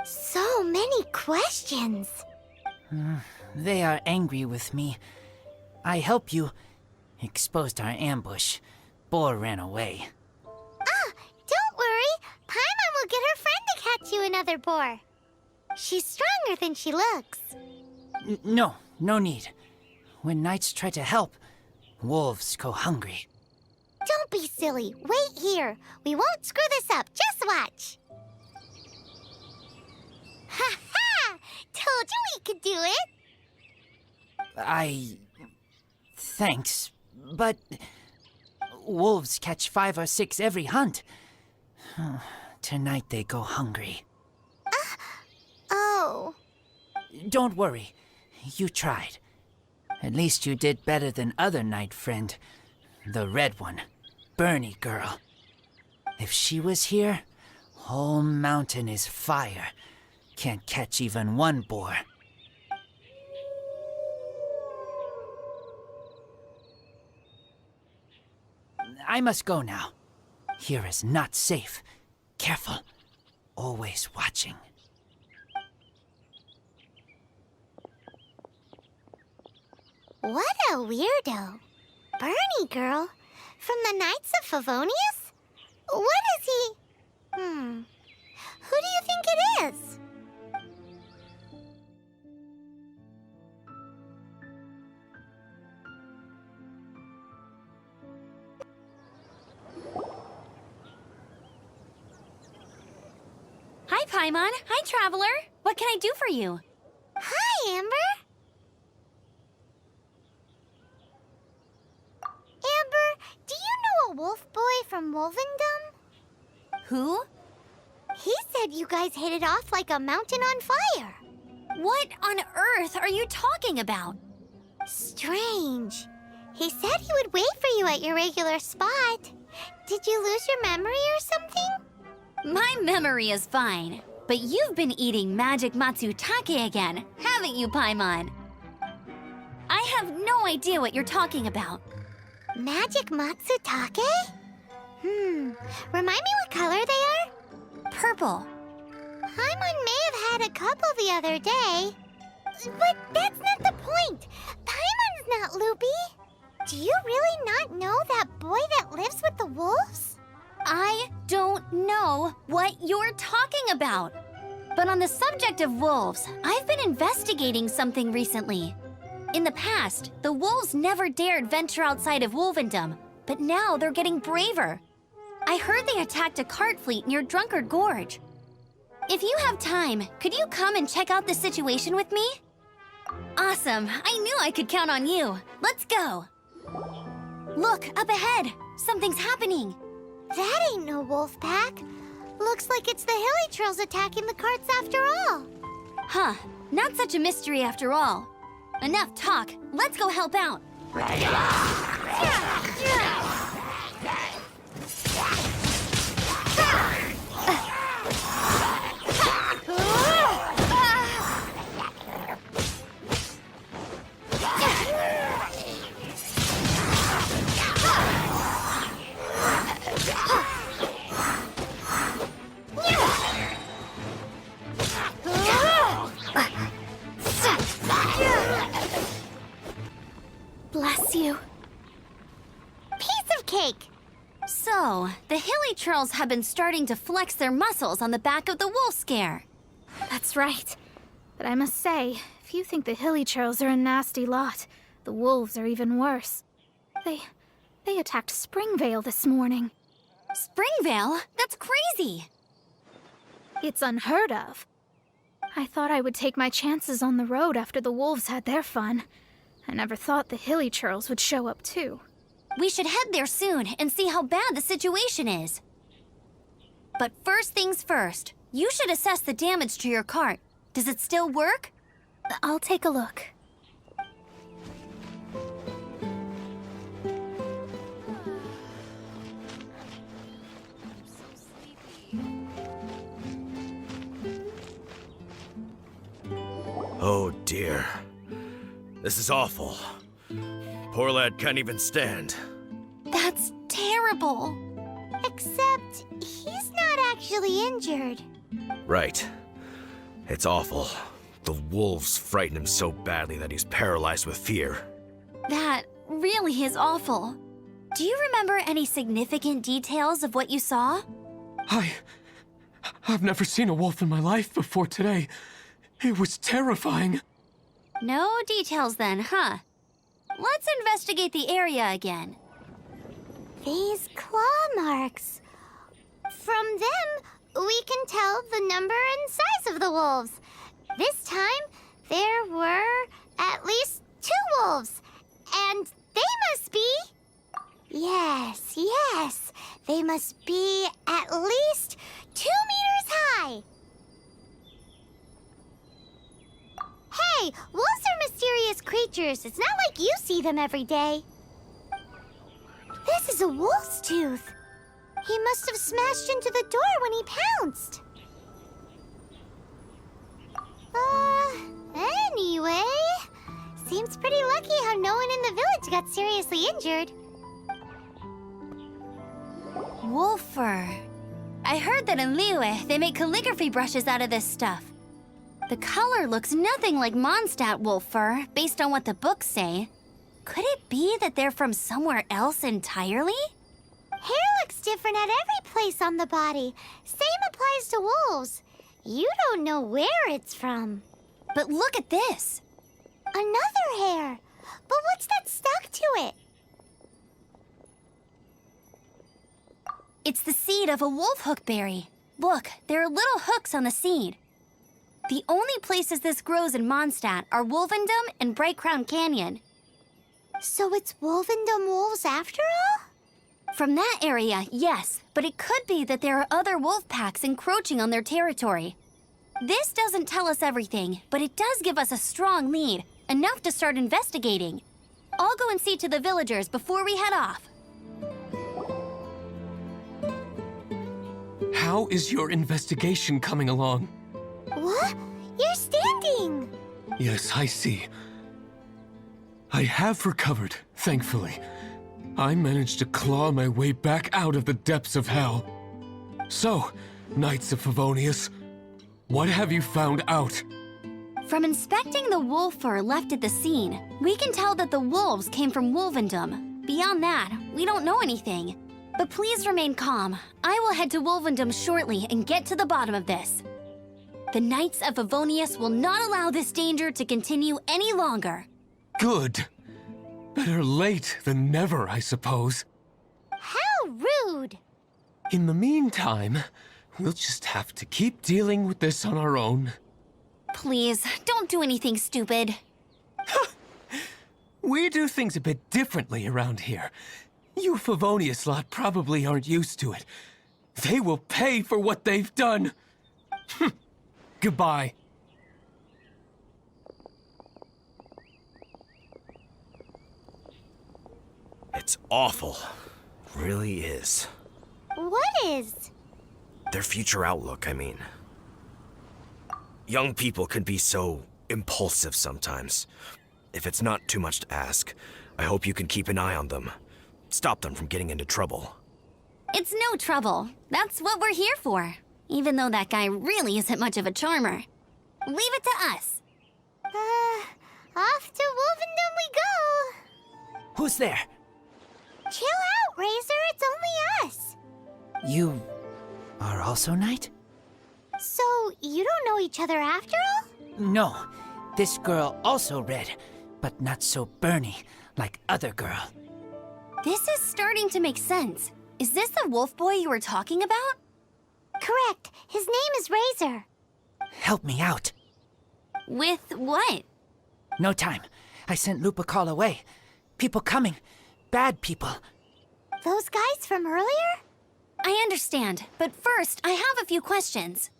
So many questions.
They are angry with me. I help you. Exposed our ambush. Boar ran away.
Don't worry. Paimon will get her friend to catch you another boar. She's stronger than she looks.
No need. When knights try to help, wolves go hungry.
Don't be silly. Wait here. We won't screw this up. Just watch. Ha ha! Told you we could do it.
Thanks, but wolves catch 5 or 6 every hunt. Tonight they go hungry.
Oh.
Don't worry. You tried. At least you did better than other knight friend. The red one. Bernie girl. If she was here, whole mountain is fire. Can't catch even one boar. I must go now. Here is not safe. Careful. Always watching.
What a weirdo. Bernie girl? From the Knights of Favonius? What is he? Who do you think it is?
Hi, Paimon. Hi, Traveler. What can I do for you?
Hi, Amber. Amber, do you know a wolf boy from Wolvendom?
Who?
He said you guys hit it off like a mountain on fire.
What on earth are you talking about?
Strange. He said he would wait for you at your regular spot. Did you lose your memory or something?
My memory is fine, but you've been eating magic matsutake again, haven't you, Paimon? I have no idea what you're talking about.
Magic matsutake? Remind me what color they are?
Purple.
Paimon may have had a couple the other day. But that's not the point. Paimon's not loopy. Do you really not know that boy that lives with the wolves?
I don't know what you're talking about. But on the subject of wolves, I've been investigating something recently. In the past, the wolves never dared venture outside of Wolvendom, but now they're getting braver. I heard they attacked a cart fleet near Drunkard Gorge. If you have time, could you come and check out the situation with me? Awesome, I knew I could count on you. Let's go. Look, up ahead. Something's happening.
That ain't no wolf pack. Looks like it's the Hilly Trills attacking the carts after all.
Huh, not such a mystery after all. Enough talk, let's go help out. Bless you.
Piece of cake.
So, the Hilly Trills have been starting to flex their muscles on the back of the wolf scare.
That's right. But I must say, if you think the Hilly Churls are a nasty lot, the wolves are even worse. They attacked Springvale this morning.
Springvale? That's crazy!
It's unheard of. I thought I would take my chances on the road after the wolves had their fun. I never thought the Hilly Churls would show up too.
We should head there soon and see how bad the situation is. But first things first, you should assess the damage to your cart. Does it still work?
I'll take a look.
Oh dear. This is awful. Poor lad can't even stand.
That's terrible.
Except he's not actually injured.
Right. It's awful. The wolves frighten him so badly that he's paralyzed with fear.
That really is awful. Do you remember any significant details of what you saw?
I've never seen a wolf in my life before today. It was terrifying.
No details then, huh? Let's investigate the area again.
These claw marks. From them, we can tell the number and size of the wolves. This time, there were at least 2 wolves. And they must be... Yes. They must be at least 2 meters high. Hey, wolves are mysterious creatures. It's not like you see them every day. This is a wolf's tooth. He must have smashed into the door when he pounced. Anyway, seems pretty lucky how no one in the village got seriously injured.
Wolf fur. I heard that in Liyue, they make calligraphy brushes out of this stuff. The color looks nothing like Mondstadt wolf fur, based on what the books say. Could it be that they're from somewhere else entirely?
Hair looks different at every place on the body. Same applies to wolves. You don't know where it's from.
But look at this.
Another hair. But what's that stuck to it?
It's the seed of a wolf hookberry. Look, there are little hooks on the seed. The only places this grows in Mondstadt are Wolvendom and Bright Crown Canyon.
So it's Wolvendom wolves after all?
From that area, yes, but it could be that there are other wolf packs encroaching on their territory. This doesn't tell us everything, but it does give us a strong lead, enough to start investigating. I'll go and see to the villagers before we head off.
How is your investigation coming along?
What? You're standing!
Yes, I see. I have recovered, thankfully. I managed to claw my way back out of the depths of hell. So, Knights of Favonius, what have you found out?
From inspecting the wolf fur left at the scene, we can tell that the wolves came from Wolvendom. Beyond that, we don't know anything. But please remain calm. I will head to Wolvendom shortly and get to the bottom of this. The Knights of Favonius will not allow this danger to continue any longer.
Good. Better late than never, I suppose.
How rude!
In the meantime, we'll just have to keep dealing with this on our own.
Please, don't do anything stupid.
We do things a bit differently around here. You Favonius lot probably aren't used to it. They will pay for what they've done. Goodbye.
It's awful. Really is.
What is?
Their future outlook, I mean. Young people can be so impulsive sometimes. If it's not too much to ask, I hope you can keep an eye on them. Stop them from getting into trouble.
It's no trouble. That's what we're here for. Even though that guy really isn't much of a charmer. Leave it to us.
Off to Wolvendom we go!
Who's there?
Chill out, Razor, it's only us!
You are also Knight?
So, you don't know each other after all?
No. This girl also red, but not so burny like other girl.
This is starting to make sense. Is this the wolf boy you were talking about?
Correct. His name is Razor.
Help me out.
With what?
No time. I sent Lupacall away. People coming. Bad people.
Those guys from earlier?
I understand, but first, I have a few questions.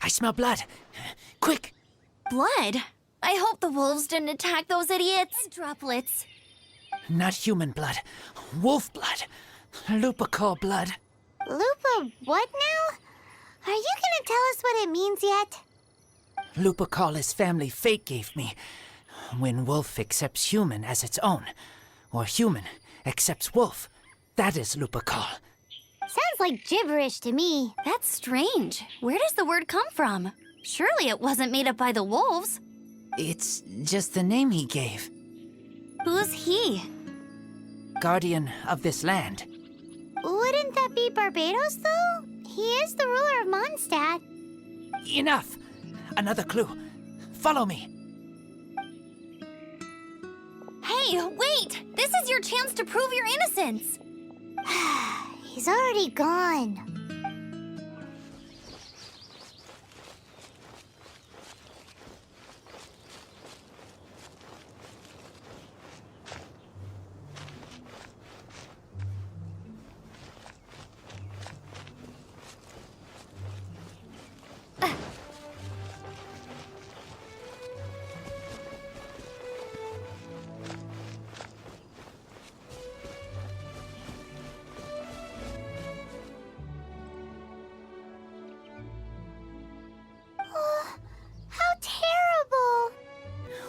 I smell blood. Quick!
Blood? I hope the wolves didn't attack those idiots. Droplets.
Not human blood. Wolf blood. Lupacall blood.
Lupa what now? Are you gonna tell us what it means yet?
Lupacall his family fate gave me. When wolf accepts human as its own, or human accepts wolf, that is Lupacall.
Sounds like gibberish to me.
That's strange. Where does the word come from? Surely it wasn't made up by the wolves.
It's just the name he gave.
Who's he?
Guardian of this land.
Wouldn't that be Barbados, though? He is the ruler of Mondstadt.
Enough! Another clue. Follow me.
Hey, wait! This is your chance to prove your innocence!
He's already gone.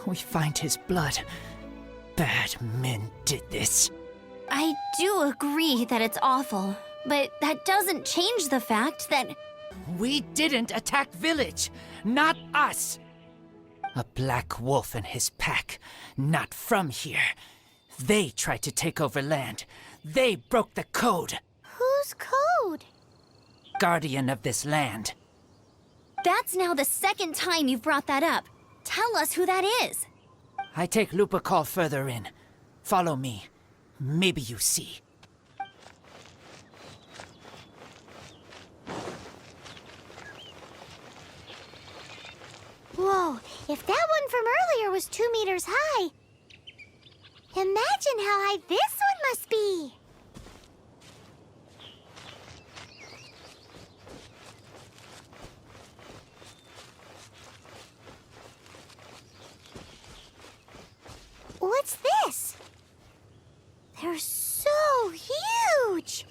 We find his blood. Bad men did this.
I do agree that it's awful, but that doesn't change the fact that...
We didn't attack village. Not us. A black wolf and his pack. Not from here. They tried to take over land. They broke the code.
Whose code?
Guardian of this land.
That's now the second time you've brought that up. Tell us who that is.
I take Lupacall further in. Follow me. Maybe you see.
Whoa, if that one from earlier was 2 meters high, imagine how high this one must be. What's this? They're so huge!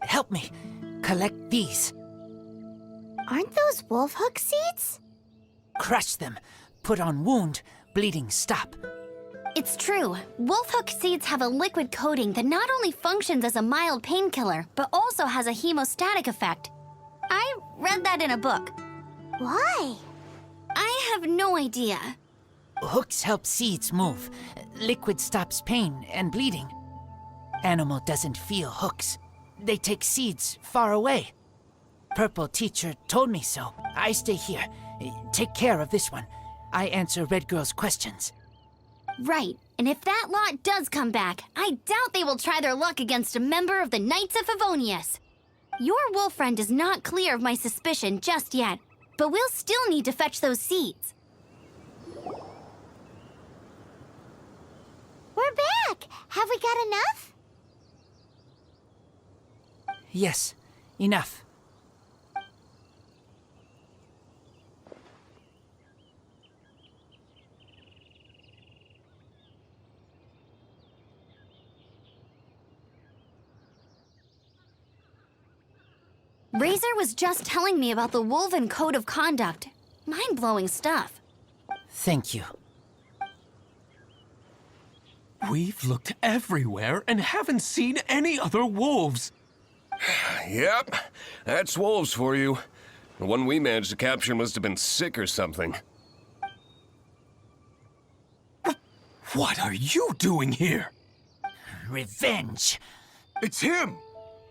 Help me. Collect these.
Aren't those wolf hook seeds?
Crush them. Put on wound. Bleeding stop.
It's true. Wolf hook seeds have a liquid coating that not only functions as a mild painkiller, but also has a hemostatic effect. I read that in a book.
Why?
I have no idea.
Hooks help seeds move. Liquid stops pain and bleeding. Animal doesn't feel hooks. They take seeds far away. Purple teacher told me so. I stay here. Take care of this one. I answer Red Girl's questions.
Right, and if that lot does come back, I doubt they will try their luck against a member of the Knights of Favonius. Your wolf friend is not clear of my suspicion just yet, but we'll still need to fetch those seeds.
We're back! Have we got enough?
Yes, enough.
Razor was just telling me about the Wolven Code of Conduct. Mind-blowing stuff.
Thank you.
We've looked everywhere and haven't seen any other wolves.
Yep, that's wolves for you. The one we managed to capture must have been sick or something.
What are you doing here?
Revenge.
It's him!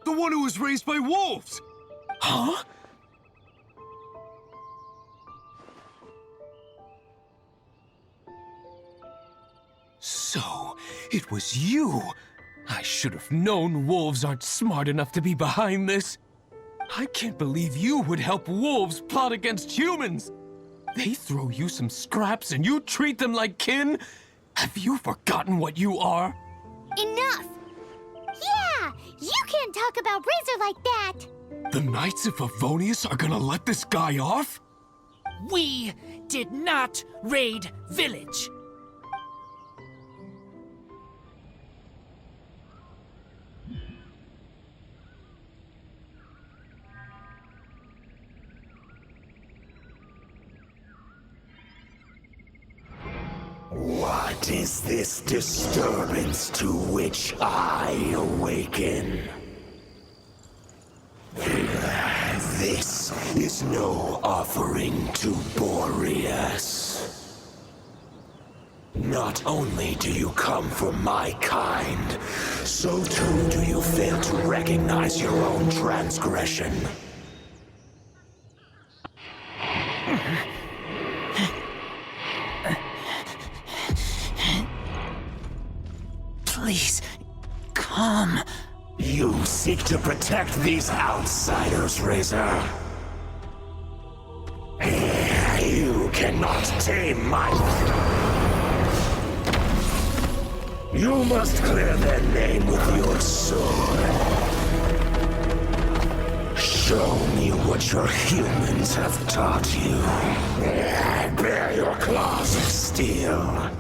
The one who was raised by wolves!
Huh? So, it was you. I should have known wolves aren't smart enough to be behind this. I can't believe you would help wolves plot against humans. They throw you some scraps and you treat them like kin? Have you forgotten what you are?
Enough! Yeah! You can't talk about Razor like that!
The Knights of Favonius are gonna let this guy off?
We did not raid village.
What is this disturbance to which I awaken? This is no offering to Boreas. Not only do you come from my kind, so too do you fail to recognize your own transgression.
Please, come.
You seek to protect these outsiders, Razor. You cannot tame my... You must clear their name with your sword. Show me what your humans have taught you. Bear your claws of steel.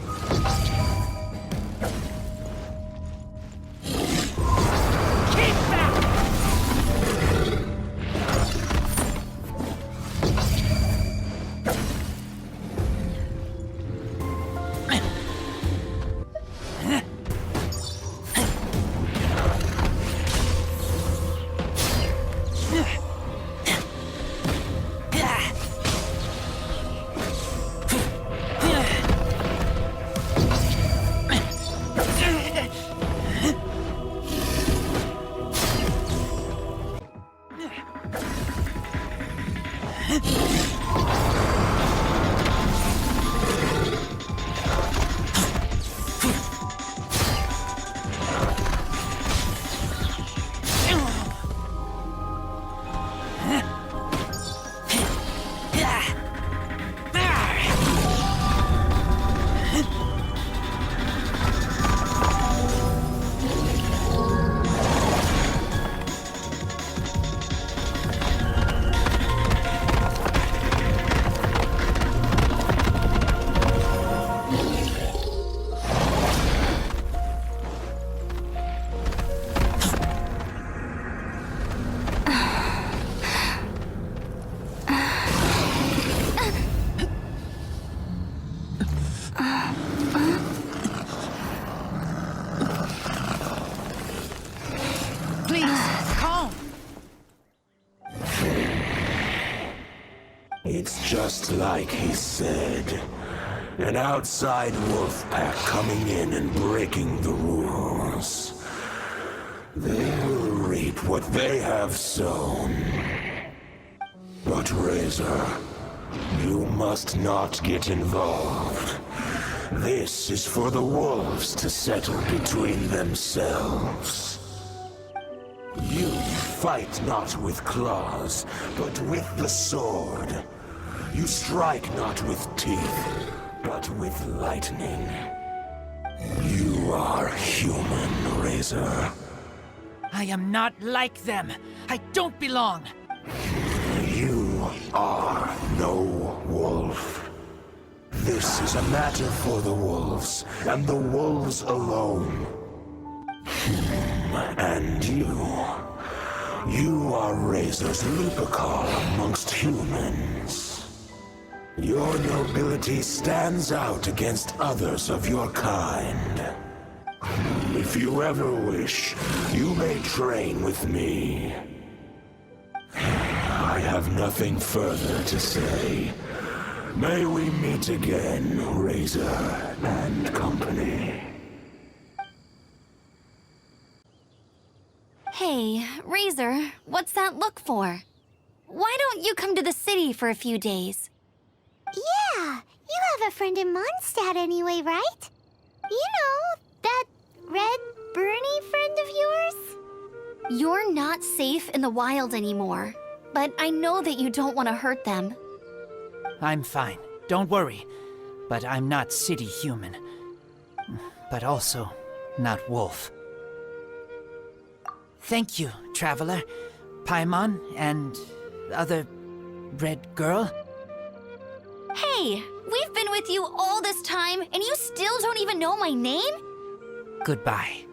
Please, calm.
It's just like he said. An outside wolf pack coming in and breaking the rules. They will reap what they have sown. But Razor, you must not get involved. This is for the wolves to settle between themselves. You fight not with claws, but with the sword. You strike not with teeth, but with lightning. You are human, Razor.
I am not like them. I don't belong.
You are no wolf. This is a matter for the wolves, and the wolves alone. And you are Razor's Lupercal amongst humans. Your nobility stands out against others of your kind. If you ever wish, you may train with me. I have nothing further to say. May we meet again, Razor and company.
Hey, Razor, what's that look for? Why don't you come to the city for a few days? Yeah, you have a friend in Mondstadt anyway, right? You know, that red Bernie friend of yours? You're not safe in the wild anymore, but I know that you don't want to hurt them.
I'm fine. Don't worry. But I'm not city human. But also not wolf. Thank you, traveler. Paimon and other red girl.
Hey, we've been with you all this time, and you still don't even know my name?
Goodbye.